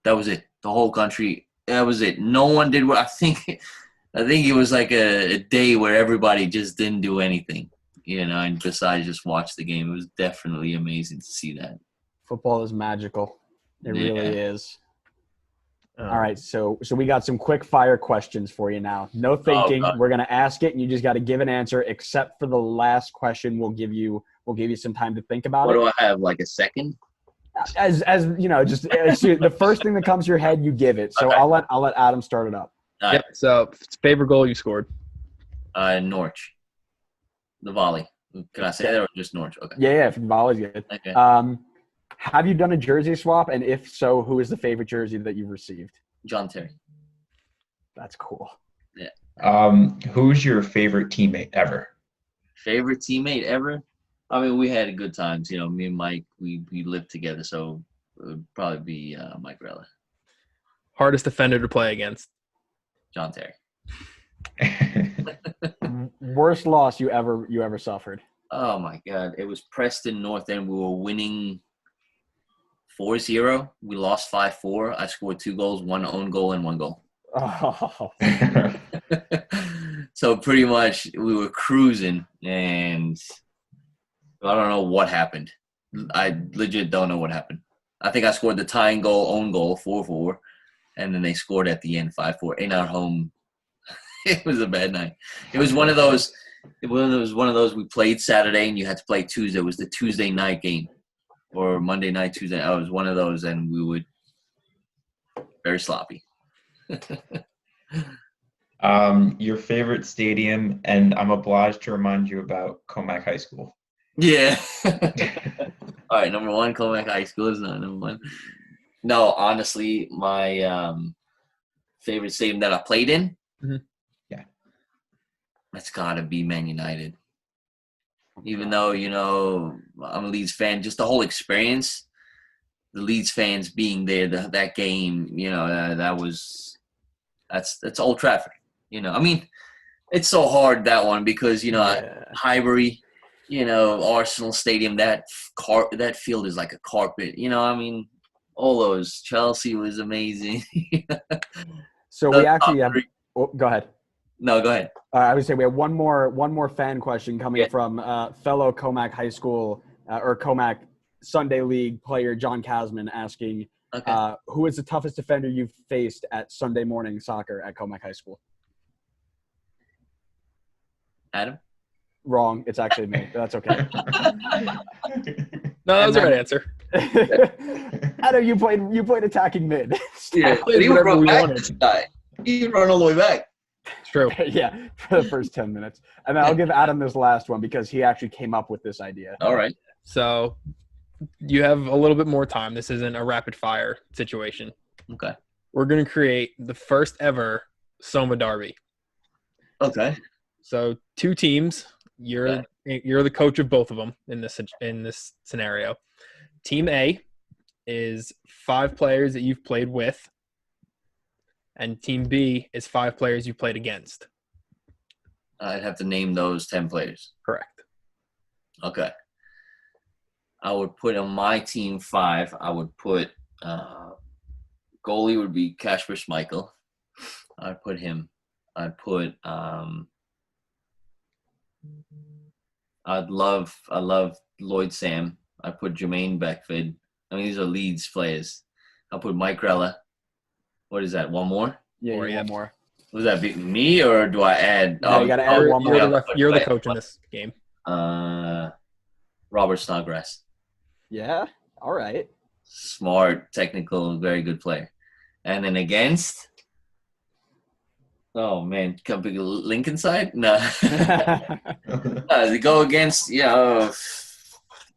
That was it. The whole country, that was it. No one did what I think it was like a day where everybody just didn't do anything, you know, and besides just watch the game. It was definitely amazing to see that. Football is magical. It Yeah. really is. All right, so we got some quick fire questions for you now. No thinking. God. We're gonna ask it, and you just got to give an answer. Except for the last question, we'll give you some time to think about What it. do I have, like a second? As you know, just the first thing that comes to your head, you give it. So Okay. I'll let Adam start it up. Yep. So, favorite goal you scored? Norwich. The volley. Can I say that or just Norwich? Okay. Yeah, volley's good. Okay. Have you done a jersey swap? And if so, who is the favorite jersey that you've received? John Terry. That's cool. Who's your favorite teammate ever? Favorite teammate ever? I mean, we had good times. You know, me and Mike, we lived together, so it would probably be Mike Rella. Hardest defender to play against? John Terry. Worst loss you ever suffered? Oh, my God. It was Preston North End. We were winning 4-0. We lost 5-4. I scored 2 goals, 1 own goal and 1 goal. Oh. So pretty much we were cruising, and I don't know what happened. I legit don't know what happened. I think I scored the tying goal, own goal, 4-4, and then they scored at the end, 5-4 in our home. It was a bad night. It was one of those. It was one of those. We played Saturday, and you had to play Tuesday. It was the Tuesday night game, or Monday night, Tuesday. I was one of those, and we would very sloppy. Your favorite stadium, and I'm obliged to remind you about Comac High School. Yeah. All right, number 1, Comac High School is not number 1. No, honestly, my favorite stadium that I played in, Yeah, that's got to be Man United. Even though, you know, I'm a Leeds fan, just the whole experience, the Leeds fans being there, that game, you know, that's Old Trafford. You know, I mean, it's so hard, that one, because, you know, Highbury, you know, Arsenal Stadium, that field is like a carpet. You know, I mean, all those. Chelsea was amazing. So we actually have – oh, go ahead. No, go ahead. I would say we have one more fan question coming from fellow Comac High School or Comac Sunday League player John Casman asking, who is the toughest defender you've faced at Sunday morning soccer at Comac High School? Adam? Wrong. It's actually me. That's okay. No, that was the right answer. Adam, you played attacking mid. Yeah, played whatever we wanted. He can run all the way back. It's true. Yeah, for the first 10 minutes. And then I'll give Adam this last one because he actually came up with this idea. All right. So you have a little bit more time. This isn't a rapid fire situation. Okay. We're going to create the first ever Soma Derby. Okay. So 2 teams. You're the coach of both of them in this scenario. Team A is 5 players that you've played with, and Team B is 5 players you played against. I'd have to name those 10 players. Correct. Okay. I would put on my team 5. I would put goalie would be Kasper Schmeichel. I'd put him. I'd put I love Lloyd Sam. I put Jermaine Beckford. I mean, these are Leeds players. I'll put Mike Rella. What is that? One more? Yeah, Or, one more. Was that me or do I add? No, you got to add one more. You're the coach in this game. Robert Snodgrass. Yeah. All right. Smart, technical, very good player. And then against, oh man, can I pick Lincoln side? No. To go against,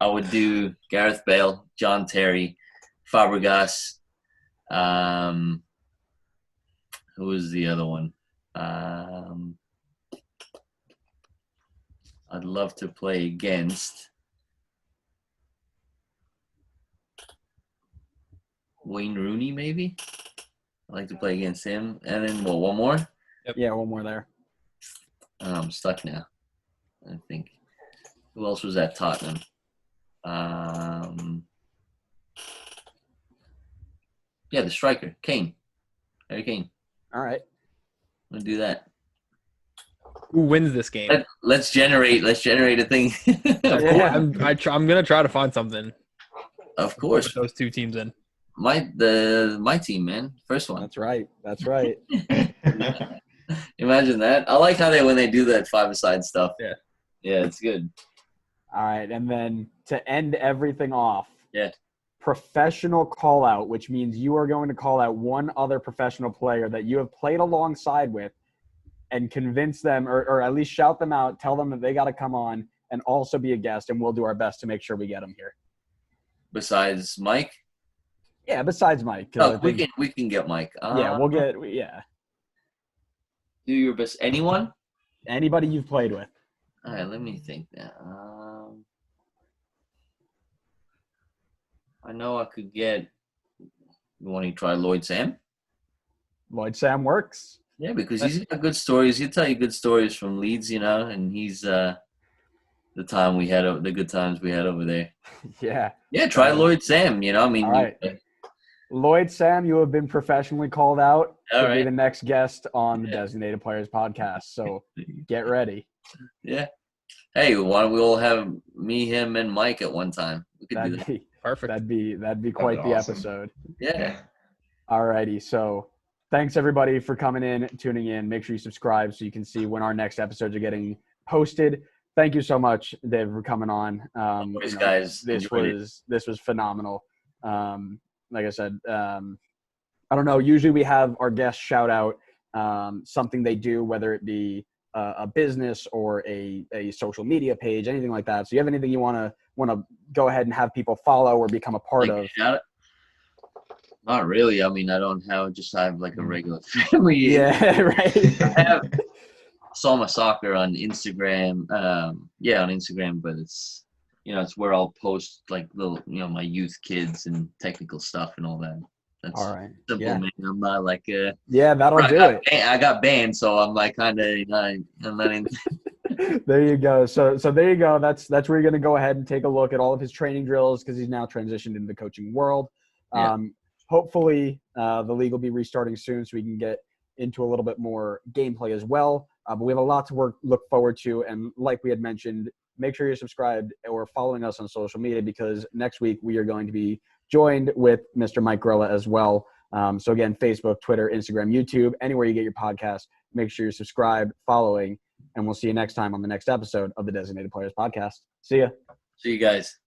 I would do Gareth Bale, John Terry, Fabregas. Who was the other one? I'd love to play against Wayne Rooney, maybe. I'd like to play against him. And then, one more? Yeah, one more there. I'm stuck now. I think. Who else was at Tottenham? Yeah, the striker, Kane. Harry Kane. All right. I'm gonna do that. Who wins this game? Let's generate a thing. Yeah. I'm gonna try to find something. Of course. Put those two teams in. My team, man. First one. That's right. That's right. Imagine that. I like how when they do that five-a-side stuff. Yeah. Yeah, it's good. All right. And then to end everything off. Yeah. Professional call out, which means you are going to call out one other professional player that you have played alongside with and convince them or at least shout them out, tell them that they got to come on and also be a guest, and we'll do our best to make sure we get them here. Besides Mike? Yeah, besides Mike. Oh, we can get Mike. Yeah, we'll get Do your best. Anyone? Anybody you've played with. All right, let me think now. I know I could get. You want to try Lloyd Sam? Lloyd Sam works. Yeah, because he's got good stories. He'll tell you good stories from Leeds, and he's the good times we had over there. Yeah. Yeah, try Lloyd Sam. All right. Lloyd Sam, you have been professionally called out to be the next guest on the Designated Players podcast. So get ready. Yeah. Hey, we'll have me, him, and Mike at one time. We could do that. Perfect. That'd be quite the awesome. episode. Yeah. All righty. So thanks everybody for coming in, tuning in. Make sure you subscribe so you can see when our next episodes are getting posted. Thank you so much, Dave, for coming on. Guys, this was phenomenal. Like I said, I don't know. Usually we have our guests shout out something they do, whether it be a business or a social media page, anything like that. So you have anything you want to go ahead and have people follow or become a part of? Not really. I mean, I have like a regular family. Yeah, right. I have Somma Soccer on Instagram. On Instagram, but it's it's where I'll post like little my youth kids and technical stuff and all that. That's all right. Simple, man. I'm not like that'll do it. I got banned, so I'm like kind of I'm not in. There you go. So there you go. That's where you're going to go ahead and take a look at all of his training drills because he's now transitioned into the coaching world. Yeah. Hopefully, the league will be restarting soon so we can get into a little bit more gameplay as well. But we have a lot to look forward to. And like we had mentioned, make sure you're subscribed or following us on social media because next week we are going to be joined with Mr. Mike Grella as well. So again, Facebook, Twitter, Instagram, YouTube, anywhere you get your podcast, make sure you're subscribed, following, and we'll see you next time on the next episode of the Designated Players Podcast. See ya. See you guys.